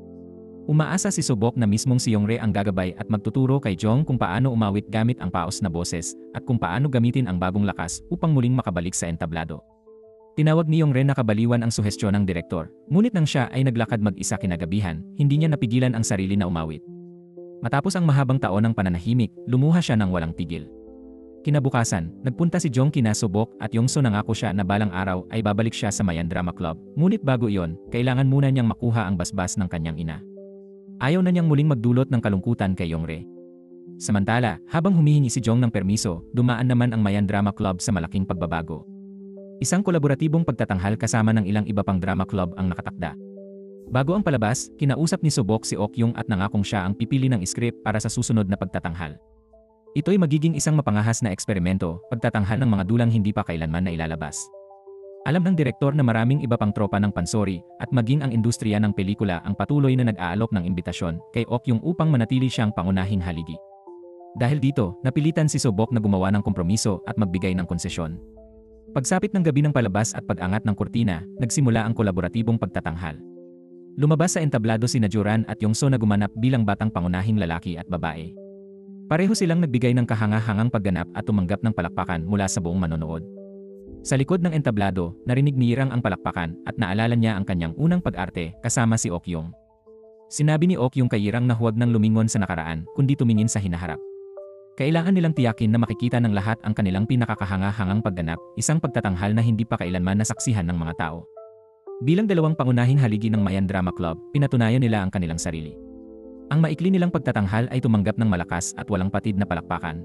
Umaasa si Sobok na mismong si Yongre ang gagabay at magtuturo kay Jong kung paano umawit gamit ang paos na boses at kung paano gamitin ang bagong lakas upang muling makabalik sa entablado. Tinawag ni Yongre na kabaliwan ang suhestyon ng direktor, ngunit nang siya ay naglakad mag-isa kinagabihan, hindi niya napigilan ang sarili na umawit. Matapos ang mahabang taon ng pananahimik, lumuha siya ng walang tigil. Kinabukasan, nagpunta si Jong kina Sobok at Yongso nangako siya na balang araw ay babalik siya sa Mayan Drama Club. Ngunit bago iyon, kailangan muna niyang makuha ang basbas ng kanyang ina. Ayaw na niyang muling magdulot ng kalungkutan kay Yongre. Samantala, habang humihingi si Jong ng permiso, dumaan naman ang Mayan Drama Club sa malaking pagbabago. Isang kolaboratibong pagtatanghal kasama ng ilang iba pang drama club ang nakatakda. Bago ang palabas, kinausap ni Sobok si Okyong at nangakong siya ang pipili ng script para sa susunod na pagtatanghal. Ito'y magiging isang mapangahas na eksperimento, pagtatanghal ng mga dulang hindi pa kailanman na ilalabas. Alam ng direktor na maraming iba pang tropa ng pansori at maging ang industriya ng pelikula ang patuloy na nag-aalok ng imbitasyon kay Okyong upang manatili siyang pangunahing haligi. Dahil dito, napilitan si Sobok na gumawa ng kompromiso at magbigay ng konsesyon. Pagsapit ng gabi ng palabas at pag-angat ng kurtina, nagsimula ang kolaboratibong pagtatanghal. Lumabas sa entablado sina Joran at Yongso na gumanap bilang batang pangunahing lalaki at babae. Pareho silang nagbigay ng kahanga-hangang pagganap at tumanggap ng palakpakan mula sa buong manonood. Sa likod ng entablado, narinig ni Irang ang palakpakan at naalala niya ang kanyang unang pag-arte kasama si Okyong. Sinabi ni Okyong kay Irang na huwag nang lumingon sa nakaraan kundi tumingin sa hinaharap. Kailangan nilang tiyakin na makikita ng lahat ang kanilang pinakakahanga-hangang pagganap, isang pagtatanghal na hindi pa kailanman nasaksihan ng mga tao. Bilang dalawang pangunahing haligi ng Mayan Drama Club, pinatunayan nila ang kanilang sarili. Ang maikli nilang pagtatanghal ay tumanggap ng malakas at walang patid na palakpakan.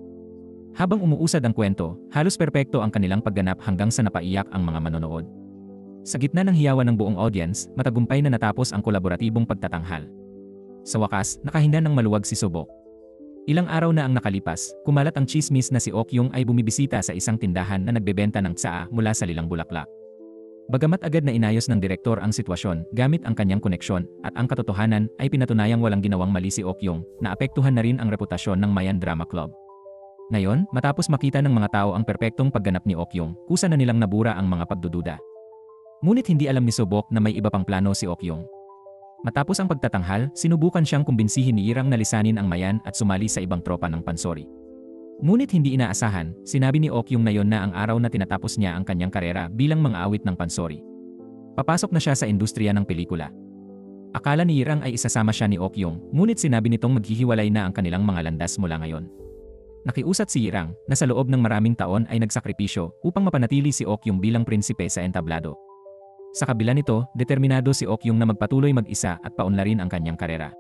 Habang umuusad ang kwento, halos perpekto ang kanilang pagganap hanggang sa napaiyak ang mga manonood. Sa gitna ng hiyawan ng buong audience, matagumpay na natapos ang kolaboratibong pagtatanghal. Sa wakas, nakahinda ng maluwag si Sobok. Ilang araw na ang nakalipas, kumalat ang chismis na si Okyung ay bumibisita sa isang tindahan na nagbebenta ng tsaa mula sa lilang bulaklak. Bagamat agad na inayos ng direktor ang sitwasyon gamit ang kanyang koneksyon at ang katotohanan ay pinatunayang walang ginawang mali si Okyung, naapektuhan na rin ang reputasyon ng Mayan Drama Club. Ngayon, matapos makita ng mga tao ang perpektong pagganap ni Okyung, kusa na nilang nabura ang mga pagdududa. Ngunit hindi alam ni Sobok na may iba pang plano si Okyung. Matapos ang pagtatanghal, sinubukan siyang kumbinsihin ni Irang na lisanin ang Mayan at sumali sa ibang tropa ng pansori. Ngunit hindi inaasahan, sinabi ni Okyung na yon na ang araw na tinatapos niya ang kanyang karera bilang mang-aawit ng pansori. Papasok na siya sa industriya ng pelikula. Akala ni Irang ay isasama siya ni Okyung, ngunit sinabi nitong maghihiwalay na ang kanilang mga landas mula ngayon. Nakiusat si Irang na sa loob ng maraming taon ay nagsakripisyo upang mapanatili si Okyung bilang prinsipe sa entablado. Sa kabila nito, determinado si Okyung na magpatuloy mag-isa at paunlarin ang kanyang karera.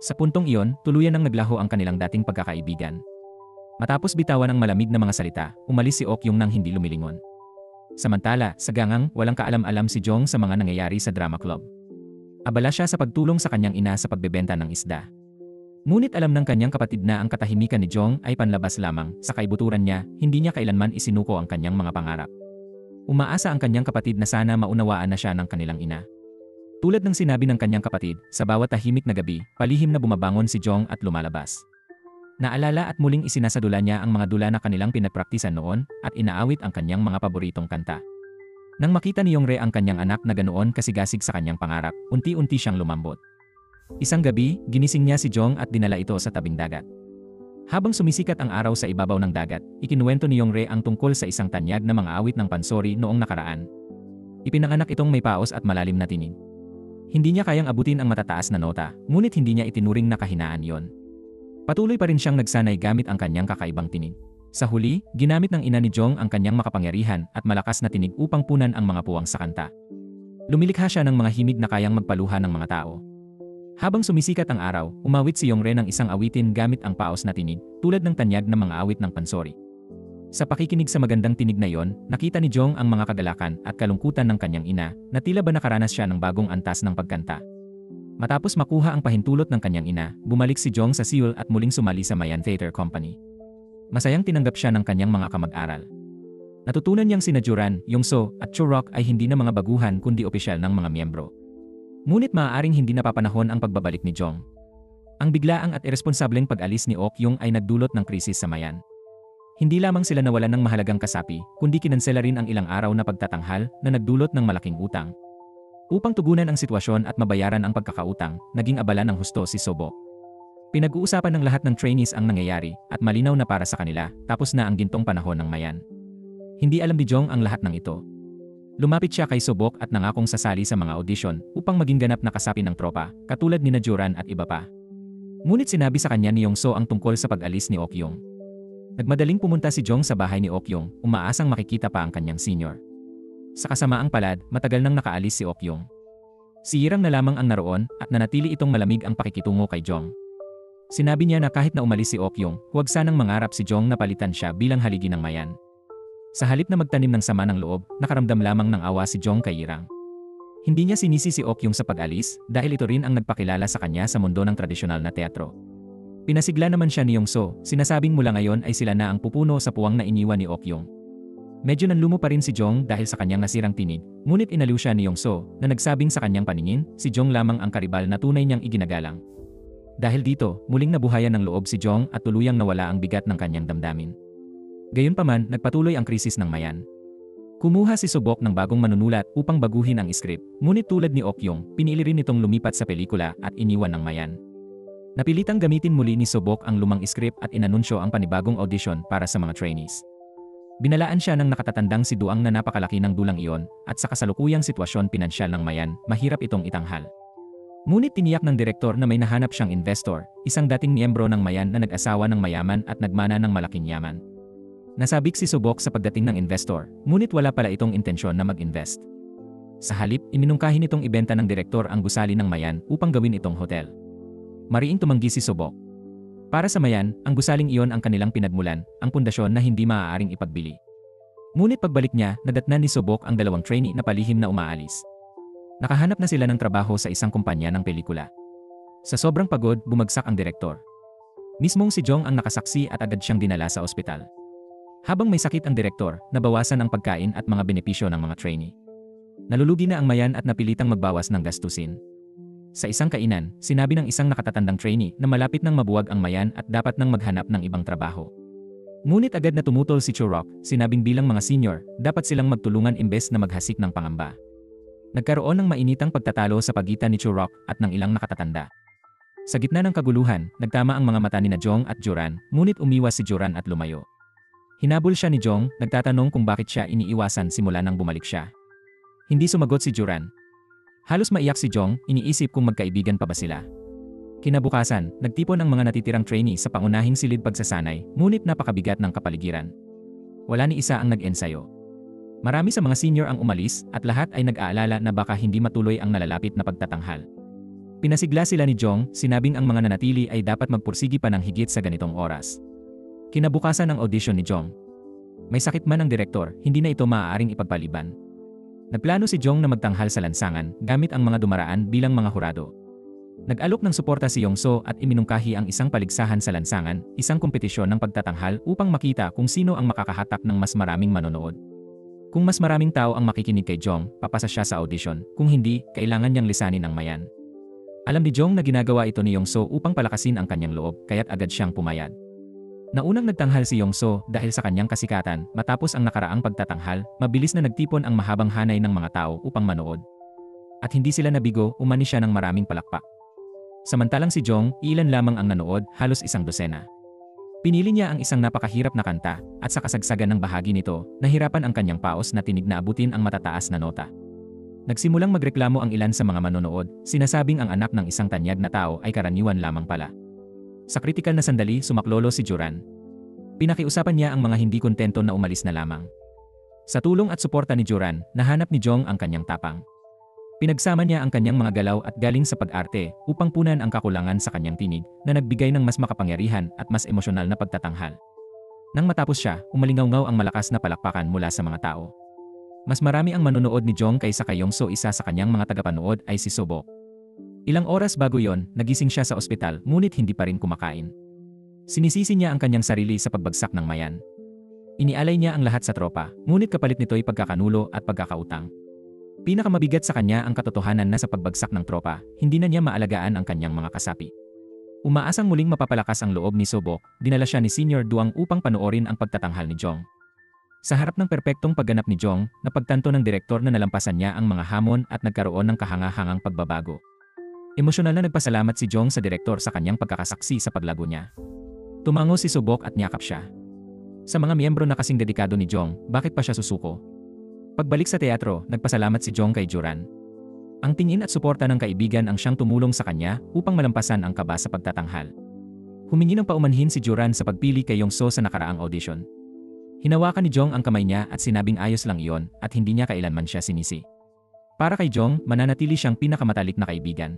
Sa puntong iyon, tuluyan nang naglaho ang kanilang dating pagkakaibigan. Matapos bitawan ang malamig na mga salita, umalis si Okyung nang hindi lumilingon. Samantala, sa gangang, walang kaalam-alam si Jong sa mga nangyayari sa drama club. Abala siya sa pagtulong sa kanyang ina sa pagbebenta ng isda. Ngunit alam ng kanyang kapatid na ang katahimikan ni Jong ay panlabas lamang, sa kaibuturan niya, hindi niya kailanman isinuko ang kanyang mga pangarap. Umaasa ang kanyang kapatid na sana maunawaan na siya ng kanilang ina. Tulad ng sinabi ng kanyang kapatid, sa bawat tahimik na gabi, palihim na bumabangon si Jong at lumalabas. Naalala at muling isinasadula niya ang mga dula na kanilang pinagpraktisan noon at inaawit ang kanyang mga paboritong kanta. Nang makita ni Yongre ang kanyang anak na ganoon kasigasig sa kanyang pangarap, unti-unti siyang lumambot. Isang gabi, ginising niya si Jong at dinala ito sa tabing dagat. Habang sumisikat ang araw sa ibabaw ng dagat, ikinuwento ni Yongre ang tungkol sa isang tanyag na mga awit ng pansori noong nakaraan. Ipinanganak itong may paos at malalim na tinig. Hindi niya kayang abutin ang matataas na nota, ngunit hindi niya itinuring na kahinaan yon. Patuloy pa rin siyang nagsanay gamit ang kanyang kakaibang tinig. Sa huli, ginamit ng ina ni Jong ang kanyang makapangyarihan at malakas na tinig upang punan ang mga puwang sa kanta. Lumilikha siya ng mga himig na kayang magpaluha ng mga tao. Habang sumisikat ang araw, umawit si Yongre ng isang awitin gamit ang paos na tinig, tulad ng tanyag ng mga awit ng pansori. Sa pakikinig sa magandang tinig na yon, nakita ni Jong ang mga kagalakan at kalungkutan ng kanyang ina, na tila ba nakaranas siya ng bagong antas ng pagkanta. Matapos makuha ang pahintulot ng kanyang ina, bumalik si Jong sa Seoul at muling sumali sa Mayan Theater Company. Masayang tinanggap siya ng kanyang mga kamag-aral. Natutunan niyang sina Juran, Yongso, at Chorok ay hindi na mga baguhan kundi opisyal ng mga miyembro. Ngunit maaaring hindi napapanahon ang pagbabalik ni Jong. Ang biglaang at iresponsableng pag-alis ni Okyung ay nagdulot ng krisis sa Mayan. Hindi lamang sila nawalan ng mahalagang kasapi, kundi kinansela rin ang ilang araw na pagtatanghal na nagdulot ng malaking utang. Upang tugunan ang sitwasyon at mabayaran ang pagkakautang, naging abala ng husto si Sobok. Pinag-uusapan ng lahat ng trainees ang nangyayari at malinaw na para sa kanila, tapos na ang gintong panahon ng Mayan. Hindi alam ni Jong ang lahat ng ito. Lumapit siya kay Sobok at nangakong sasali sa mga audition upang maging ganap na kasapi ng tropa, katulad ni Najuran at iba pa. Ngunit sinabi sa kanya ni Yongso ang tungkol sa pag-alis ni Okyung. Nagmadaling pumunta si Jong sa bahay ni Okyung, umaasang makikita pa ang kanyang senior. Sa kasamaang palad, matagal nang nakaalis si Okyung. Si Irang na lamang ang naroon at nanatili itong malamig ang pakikitungo kay Jong. Sinabi niya na kahit na umalis si Okyung, huwag sanang mangarap si Jong na palitan siya bilang haligi ng Mayan. Sa halip na magtanim ng sama ng loob, nakaramdam lamang ng awa si Jong kay Irang. Hindi niya sinisi si Okyung sa pag-alis dahil ito rin ang nagpakilala sa kanya sa mundo ng tradisyonal na teatro. Pinasigla naman siya ni Yongso, sinasabing mula ngayon ay sila na ang pupuno sa puwang na iniwan ni Okyung. Medyo nanlumo pa rin si Jong dahil sa kanyang nasirang tinig, ngunit inaliw siya ni Yongso na nagsabing sa kanyang paningin, si Jong lamang ang karibal na tunay niyang iginagalang. Dahil dito, muling nabuhayan ng loob si Jong at tuluyang nawala ang bigat ng kanyang damdamin. Gayunpaman, nagpatuloy ang krisis ng Mayan. Kumuha si Sobok ng bagong manunulat upang baguhin ang script, ngunit tulad ni Okyung, pinili rin itong lumipat sa pelikula at iniwan ng Mayan. Napilitang gamitin muli ni Sobok ang lumang script at inanunsyo ang panibagong audition para sa mga trainees. Binalaan siya ng nakatatandang si Duang na napakalaki ng dulang iyon at sa kasalukuyang sitwasyon pinansyal ng Mayan, mahirap itong itanghal. Ngunit tiniyak ng direktor na may nahanap siyang investor, isang dating miyembro ng Mayan na nag-asawa ng mayaman at nagmana ng malaking yaman. Nasabik si Sobok sa pagdating ng investor, ngunit wala pala itong intensyon na mag-invest. Sa halip, iminungkahi nitong ibenta ng direktor ang gusali ng Mayan upang gawin itong hotel. Mariing tumanggi si Sobok. Para sa Mayan, ang gusaling iyon ang kanilang pinagmulan, ang pundasyon na hindi maaaring ipagbili. Ngunit pagbalik niya, nadatnan ni Sobok ang dalawang trainee na palihim na umaalis. Nakahanap na sila ng trabaho sa isang kumpanya ng pelikula. Sa sobrang pagod, bumagsak ang direktor. Mismong si Jong ang nakasaksi at agad siyang dinala sa ospital. Habang may sakit ang direktor, nabawasan ang pagkain at mga benepisyo ng mga trainee. Nalulugi na ang Mayan at napilitang magbawas ng gastusin. Sa isang kainan, sinabi ng isang nakatatandang trainee na malapit nang mabuwag ang Mayan at dapat nang maghanap ng ibang trabaho. Ngunit agad na tumutol si Churok, sinabing bilang mga senior, dapat silang magtulungan imbes na maghasik ng pangamba. Nagkaroon ng mainitang pagtatalo sa pagitan ni Churok at ng ilang nakatatanda. Sa gitna ng kaguluhan, nagtama ang mga mata ni na Jong at Joran, ngunit umiwas si Joran at lumayo. Hinabol siya ni Jong, nagtatanong kung bakit siya iniiwasan simula nang bumalik siya. Hindi sumagot si Joran. Halos maiyak si Jong, iniisip kung magkaibigan pa ba sila. Kinabukasan, nagtipon ang mga natitirang trainee sa pangunahing silid pagsasanay, ngunit napakabigat ng kapaligiran. Wala ni isa ang nag-ensayo. Marami sa mga senior ang umalis at lahat ay nag-aalala na baka hindi matuloy ang nalalapit na pagtatanghal. Pinasigla sila ni Jong, sinabing ang mga nanatili ay dapat magpursigi pa ng higit sa ganitong oras. Kinabukasan ang audition ni Jong. May sakit man ang direktor, hindi na ito maaaring ipagpaliban. Nagplano si Jong na magtanghal sa lansangan gamit ang mga dumaraan bilang mga hurado. Nag-alok ng suporta si Yongso at iminungkahi ang isang paligsahan sa lansangan, isang kompetisyon ng pagtatanghal upang makita kung sino ang makakahatak ng mas maraming manonood. Kung mas maraming tao ang makikinig kay Jong, papasa siya sa audition, kung hindi, kailangan niyang lisanin ang Mayan. Alam ni Jong na ginagawa ito ni Yongso upang palakasin ang kanyang loob, kaya't agad siyang pumayag. Naunang nagtanghal si Yongso dahil sa kanyang kasikatan, matapos ang nakaraang pagtatanghal, mabilis na nagtipon ang mahabang hanay ng mga tao upang manood. At hindi sila nabigo, umani siya ng maraming palakpak. Samantalang si Jong, ilan lamang ang nanood, halos 100. Pinili niya ang isang napakahirap na kanta, at sa kasagsagan ng bahagi nito, nahirapan ang kanyang paos na tinig na abutin ang matataas na nota. Nagsimulang magreklamo ang ilan sa mga manonood, sinasabing ang anak ng isang tanyag na tao ay karaniwan lamang pala. Sa kritikal na sandali, sumaklolo si Joran. Pinakiusapan niya ang mga hindi kontento na umalis na lamang. Sa tulong at suporta ni Joran, nahanap ni Jong ang kanyang tapang. Pinagsama niya ang kanyang mga galaw at galing sa pag-arte upang punan ang kakulangan sa kanyang tinig na nagbigay ng mas makapangyarihan at mas emosyonal na pagtatanghal. Nang matapos siya, umalingaw-ngaw ang malakas na palakpakan mula sa mga tao. Mas marami ang manonood ni Jong kaysa kay Yongso, isa sa kanyang mga tagapanood ay si Sobok. Ilang oras bago yon, nagising siya sa ospital ngunit hindi pa rin kumakain. Sinisisi niya ang kanyang sarili sa pagbagsak ng Mayan. Inialay niya ang lahat sa tropa, ngunit kapalit nito'y pagkakanulo at pagkakautang. Pinakamabigat sa kanya ang katotohanan na sa pagbagsak ng tropa, hindi na niya maalagaan ang kanyang mga kasapi. Umaasang muling mapapalakas ang loob ni Sobok, dinala siya ni Senior Duang upang panoorin ang pagtatanghal ni Jong. Sa harap ng perpektong pagganap ni Jong, napagtanto ng direktor na nalampasan niya ang mga hamon at nagkaroon ng kahanga-hangang pagbabago. Emosyonal na nagpasalamat si Jong sa direktor sa kanyang pagkakasaksi sa paglago niya. Tumango si Sobok at niyakap siya. Sa mga miyembro na kasing dedikado ni Jong, bakit pa siya susuko? Pagbalik sa teatro, nagpasalamat si Jong kay Joran. Ang tingin at suporta ng kaibigan ang siyang tumulong sa kanya upang malampasan ang kaba sa pagtatanghal. Humingi ng paumanhin si Joran sa pagpili kay Yongso sa nakaraang audition. Hinawakan ni Jong ang kamay niya at sinabing ayos lang iyon at hindi niya kailanman siya sinisi. Para kay Jong, mananatili siyang pinakamatalik na kaibigan.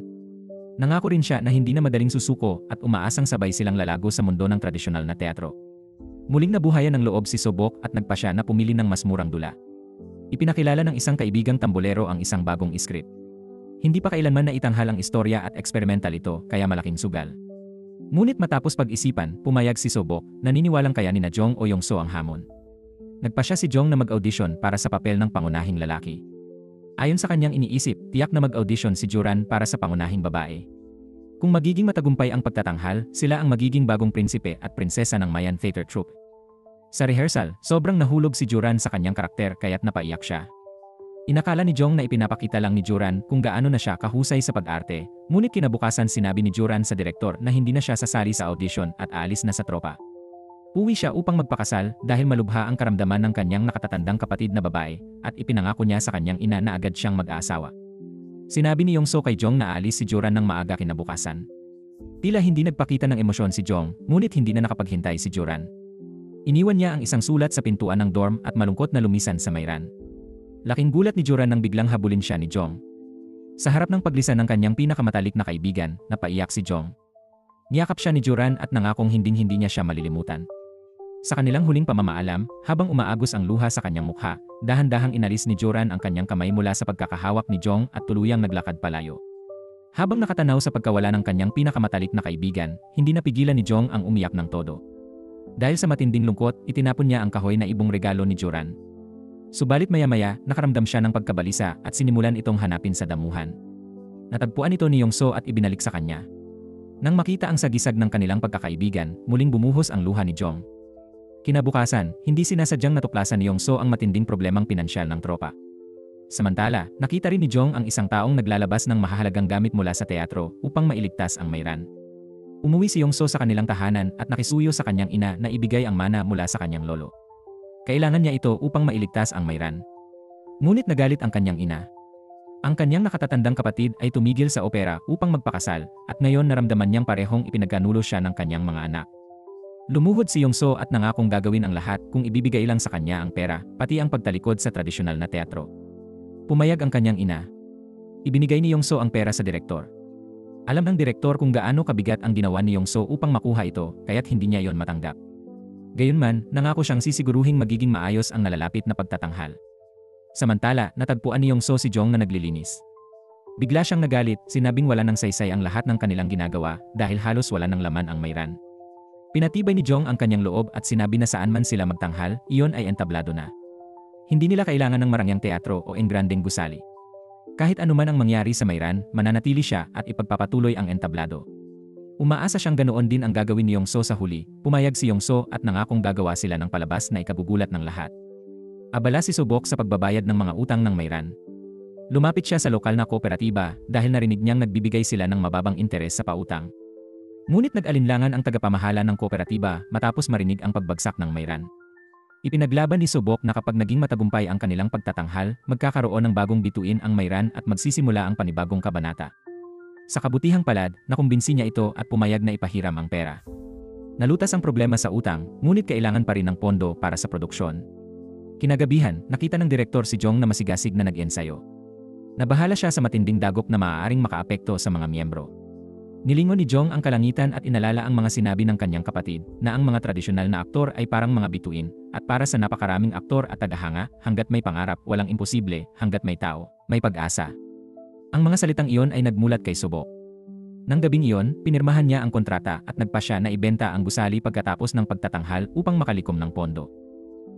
Nangako rin siya na hindi na madaling susuko at umaasang sabay silang lalago sa mundo ng tradisyonal na teatro. Muling nabuhayan ng loob si Sobok at nagpasya na pumili ng mas murang dula. Ipinakilala ng isang kaibigang tambolero ang isang bagong script. Hindi pa kailanman naitanghal ang istorya at eksperimental ito, kaya malaking sugal. Ngunit matapos pag-isipan, pumayag si Sobok, naniniwalang kaya ni na Jong o Yongso ang hamon. Nagpasya si Jong na mag-audition para sa papel ng pangunahing lalaki. Ayon sa kanyang iniisip, tiyak na mag-audition si Joran para sa pangunahing babae. Kung magiging matagumpay ang pagtatanghal, sila ang magiging bagong prinsipe at prinsesa ng Mayan Theater Troupe. Sa rehearsal, sobrang nahulog si Joran sa kanyang karakter kaya't napaiyak siya. Inakala ni Jong na ipinapakita lang ni Joran kung gaano na siya kahusay sa pag-arte, ngunit kinabukasan sinabi ni Joran sa direktor na hindi na siya sasali sa audition at aalis na sa tropa. Uwi siya upang magpakasal dahil malubha ang karamdaman ng kanyang nakatatandang kapatid na babae at ipinangako niya sa kanyang ina na agad siyang mag-aasawa. Sinabi ni Yongso kay Jong na aalis si Joran ng maaga kinabukasan. Tila hindi nagpakita ng emosyon si Jong, ngunit hindi na nakapaghintay si Joran. Iniwan niya ang isang sulat sa pintuan ng dorm at malungkot na lumisan sa mayran. Laking gulat ni Joran nang biglang habulin siya ni Jong. Sa harap ng paglisan ng kanyang pinakamatalik na kaibigan, napaiyak si Jong. Niyakap siya ni Joran at nangakong hinding-hindi niya siya malilimutan. Sa kanilang huling pamamaalam, habang umaagos ang luha sa kanyang mukha, dahan-dahang inalis ni Joran ang kanyang kamay mula sa pagkakahawak ni Jong at tuluyang naglakad palayo. Habang nakatanaw sa pagkawala ng kanyang pinakamatalik na kaibigan, hindi napigilan ni Jong ang umiyak ng todo. Dahil sa matinding lungkot, itinapon niya ang kahoy na ibong regalo ni Joran. Subalit maya-maya, nakaramdam siya ng pagkabalisa at sinimulan itong hanapin sa damuhan. Natagpuan ito ni Yongso at ibinalik sa kanya. Nang makita ang sagisag ng kanilang pagkakaibigan, muling bumuhos ang luha ni Jong. Kinabukasan, hindi sinasadyang natuklasan ni Yongso ang matinding problemang pinansyal ng tropa. Samantala, nakita rin ni Jong ang isang taong naglalabas ng mahahalagang gamit mula sa teatro upang mailigtas ang mayran. Umuwi si Yongso sa kanilang tahanan at nakisuyo sa kanyang ina na ibigay ang mana mula sa kanyang lolo. Kailangan niya ito upang mailigtas ang mayran. Ngunit nagalit ang kanyang ina. Ang kanyang nakatatandang kapatid ay tumigil sa opera upang magpakasal at ngayon naramdaman niyang parehong ipinagkanulo siya ng kanyang mga anak. Lumuhod si Yongso at nangakong gagawin ang lahat kung ibibigay lang sa kanya ang pera, pati ang pagtalikod sa tradisyonal na teatro. Pumayag ang kanyang ina. Ibinigay ni Yongso ang pera sa direktor. Alam ng direktor kung gaano kabigat ang ginawa ni Yongso upang makuha ito, kaya't hindi niya yon matanggap. Gayunman, nangako siyang sisiguruhing magiging maayos ang nalalapit na pagtatanghal. Samantala, natagpuan ni Yongso si Jong na naglilinis. Bigla siyang nagalit, sinabing wala ng saysay ang lahat ng kanilang ginagawa dahil halos wala ng laman ang mayran. Pinatibay ni Jong ang kanyang loob at sinabi na saan man sila magtanghal, iyon ay entablado na. Hindi nila kailangan ng marangyang teatro o engrandeng gusali. Kahit anuman ang mangyari sa mayran, mananatili siya at ipagpapatuloy ang entablado. Umaasa siyang ganoon din ang gagawin ni Yongso sa huli, pumayag si Yongso at nangakong gagawa sila ng palabas na ikagugulat ng lahat. Abala si Sobok sa pagbabayad ng mga utang ng mayran. Lumapit siya sa lokal na kooperatiba dahil narinig niyang nagbibigay sila ng mababang interes sa pautang. Ngunit nag-alinlangan ang tagapamahala ng kooperatiba matapos marinig ang pagbagsak ng mayran. Ipinaglaban ni Sobok na kapag naging matagumpay ang kanilang pagtatanghal, magkakaroon ng bagong bituin ang mayran at magsisimula ang panibagong kabanata. Sa kabutihang palad, nakumbinsi niya ito at pumayag na ipahiram ang pera. Nalutas ang problema sa utang, ngunit kailangan pa rin ng pondo para sa produksyon. Kinagabihan, nakita ng direktor si Jong na masigasig na nag-ensayo. Nabahala siya sa matinding dagok na maaaring makaapekto sa mga miyembro. Nilingon ni Jong ang kalangitan at inalala ang mga sinabi ng kanyang kapatid na ang mga tradisyonal na aktor ay parang mga bituin at para sa napakaraming aktor at tagahanga, hanggat may pangarap, walang imposible, hanggat may tao, may pag-asa. Ang mga salitang iyon ay nagmulat kay Sobok. Nang gabing iyon, pinirmahan niya ang kontrata at nagpa siya na ibenta ang gusali pagkatapos ng pagtatanghal upang makalikom ng pondo.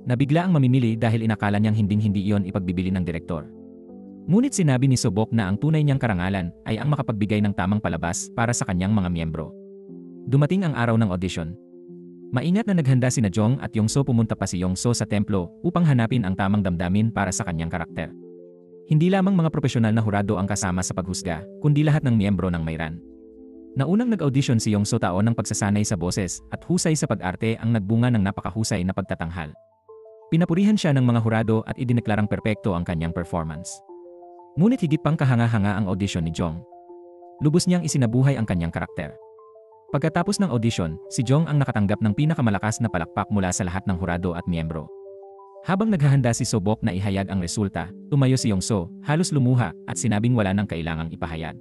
Nabigla ang mamimili dahil inakala niyang hinding-hindi iyon ipagbibili ng direktor. Ngunit sinabi ni Sobok na ang tunay niyang karangalan ay ang makapagbigay ng tamang palabas para sa kanyang mga miyembro. Dumating ang araw ng audition. Maingat na naghanda sina Jong at Yongso, pumunta pa si Yongso sa templo upang hanapin ang tamang damdamin para sa kanyang karakter. Hindi lamang mga profesional na hurado ang kasama sa paghusga, kundi lahat ng miyembro ng mayran. Naunang nag-audition si Yongso, taon ng pagsasanay sa boses at husay sa pag-arte ang nagbunga ng napakahusay na pagtatanghal. Pinapurihan siya ng mga hurado at idineklarang perpekto ang kanyang performance. Ngunit higit pang kahanga-hanga ang audition ni Jong. Lubos niyang isinabuhay ang kanyang karakter. Pagkatapos ng audition, si Jong ang nakatanggap ng pinakamalakas na palakpak mula sa lahat ng hurado at miyembro. Habang naghahanda si Sobok na ihayag ang resulta, tumayo si Yongso, halos lumuha at sinabing wala nang kailangang ipahayag.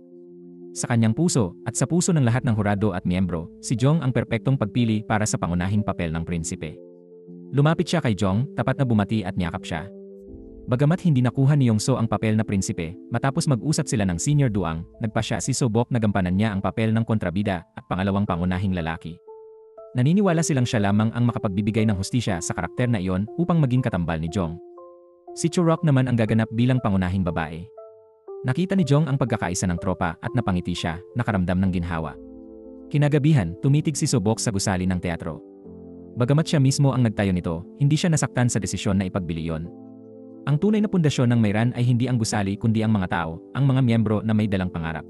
Sa kanyang puso at sa puso ng lahat ng hurado at miyembro, si Jong ang perpektong pagpili para sa pangunahing papel ng prinsipe. Lumapit siya kay Jong, tapat na bumati at niyakap siya. Bagamat hindi nakuha ni Yongso ang papel na prinsipe, matapos mag-usap sila ng senior duang, nagpa siya si Sobok na gampanan niya ang papel ng kontrabida at pangalawang pangunahing lalaki. Naniniwala silang siya lamang ang makapagbibigay ng hustisya sa karakter na iyon upang maging katambal ni Jong. Si Churok naman ang gaganap bilang pangunahing babae. Nakita ni Jong ang pagkakaisa ng tropa at napangiti siya, nakaramdam ng ginhawa. Kinagabihan, tumitig si Sobok sa gusali ng teatro. Bagamat siya mismo ang nagtayo nito, hindi siya nasaktan sa desisyon na ipagbili iyon. Ang tunay na pundasyon ng mayran ay hindi ang gusali kundi ang mga tao, ang mga miyembro na may dalang pangarap.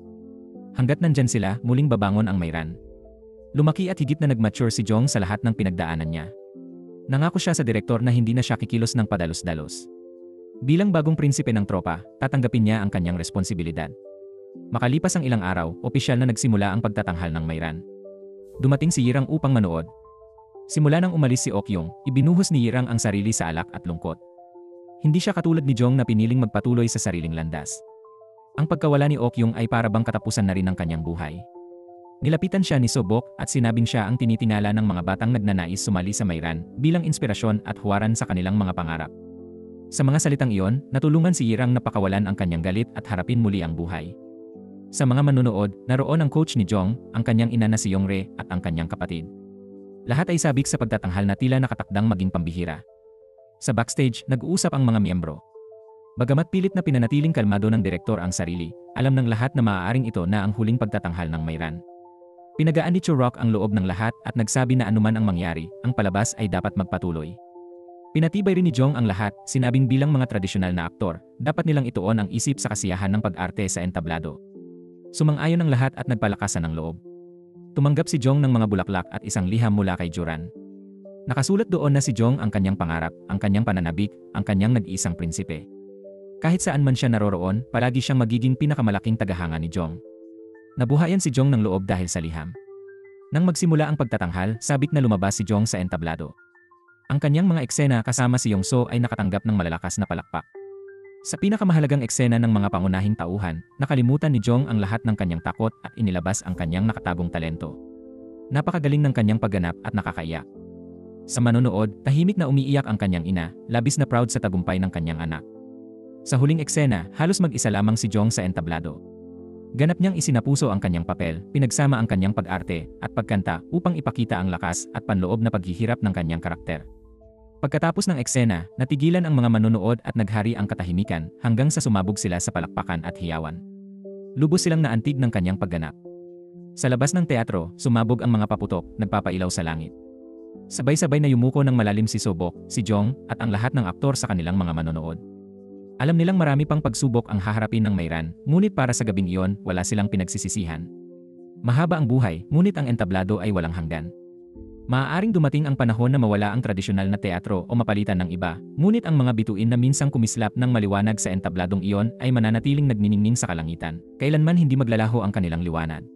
Hanggat nandyan sila, muling babangon ang mayran. Lumaki at higit na nag-mature si Jong sa lahat ng pinagdaanan niya. Nangako siya sa direktor na hindi na siya kikilos ng padalos-dalos. Bilang bagong prinsipe ng tropa, tatanggapin niya ang kanyang responsibilidad. Makalipas ang ilang araw, opisyal na nagsimula ang pagtatanghal ng Mayran. Dumating si Yirang upang manood. Simula nang umalis si Okyung, ibinuhos ni Yirang ang sarili sa alak at lungkot. Hindi siya katulad ni Jong na piniling magpatuloy sa sariling landas. Ang pagkawala ni Okyung ay para bang katapusan na rin ng kanyang buhay. Nilapitan siya ni Sobok at sinabing siya ang tinitingala ng mga batang nagnanais sumali sa Mayran bilang inspirasyon at huwaran sa kanilang mga pangarap. Sa mga salitang iyon, natulungan si Yirang na pakawalan ang kanyang galit at harapin muli ang buhay. Sa mga manunood, naroon ang coach ni Jong, ang kanyang ina na si Yongre at ang kanyang kapatid. Lahat ay sabik sa pagtatanghal na tila nakatakdang maging pambihira. Sa backstage, nag-uusap ang mga miyembro. Bagamat pilit na pinanatiling kalmado ng direktor ang sarili, alam ng lahat na maaaring ito na ang huling pagtatanghal ng Mayran. Pinagaan ni Churok ang loob ng lahat at nagsabi na anuman ang mangyari, ang palabas ay dapat magpatuloy. Pinatibay rin ni Jong ang lahat, sinabing bilang mga tradisyonal na aktor, dapat nilang ituon ang isip sa kasiyahan ng pag-arte sa entablado. Sumang-ayon ang lahat at nagpalakasan ng loob. Tumanggap si Jong ng mga bulaklak at isang liham mula kay Juran. Nakasulat doon na si Jong ang kanyang pangarap, ang kanyang pananabik, ang kanyang nag-iisang prinsipe. Kahit saan man siya naroroon, palagi siyang magiging pinakamalaking tagahanga ni Jong. Nabuhayan si Jong ng loob dahil sa liham. Nang magsimula ang pagtatanghal, sabik na lumabas si Jong sa entablado. Ang kanyang mga eksena kasama si Yongso ay nakatanggap ng malalakas na palakpak. Sa pinakamahalagang eksena ng mga pangunahing tauhan, nakalimutan ni Jong ang lahat ng kanyang takot at inilabas ang kanyang nakatagong talento. Napakagaling ng kanyang pagganap at nakakaiyak. Sa manonood, tahimik na umiiyak ang kanyang ina, labis na proud sa tagumpay ng kanyang anak. Sa huling eksena, halos mag-isa lamang si Jong sa entablado. Ganap niyang isinapuso ang kanyang papel, pinagsama ang kanyang pag-arte at pagkanta upang ipakita ang lakas at panloob na paghihirap ng kanyang karakter. Pagkatapos ng eksena, natigilan ang mga manonood at naghari ang katahimikan hanggang sa sumabog sila sa palakpakan at hiyawan. Lubos silang naantig ng kanyang pagganap. Sa labas ng teatro, sumabog ang mga paputok, nagpapailaw sa langit. Sabay-sabay na yumuko ng malalim si Sobok, si Jong, at ang lahat ng aktor sa kanilang mga manonood. Alam nilang marami pang pagsubok ang haharapin ng Mayran, ngunit para sa gabing iyon, wala silang pinagsisisihan. Mahaba ang buhay, ngunit ang entablado ay walang hanggan. Maaaring dumating ang panahon na mawala ang tradisyonal na teatro o mapalitan ng iba, ngunit ang mga bituin na minsang kumislap ng maliwanag sa entabladong iyon ay mananatiling nagniningning sa kalangitan, kailanman hindi maglalaho ang kanilang liwanag.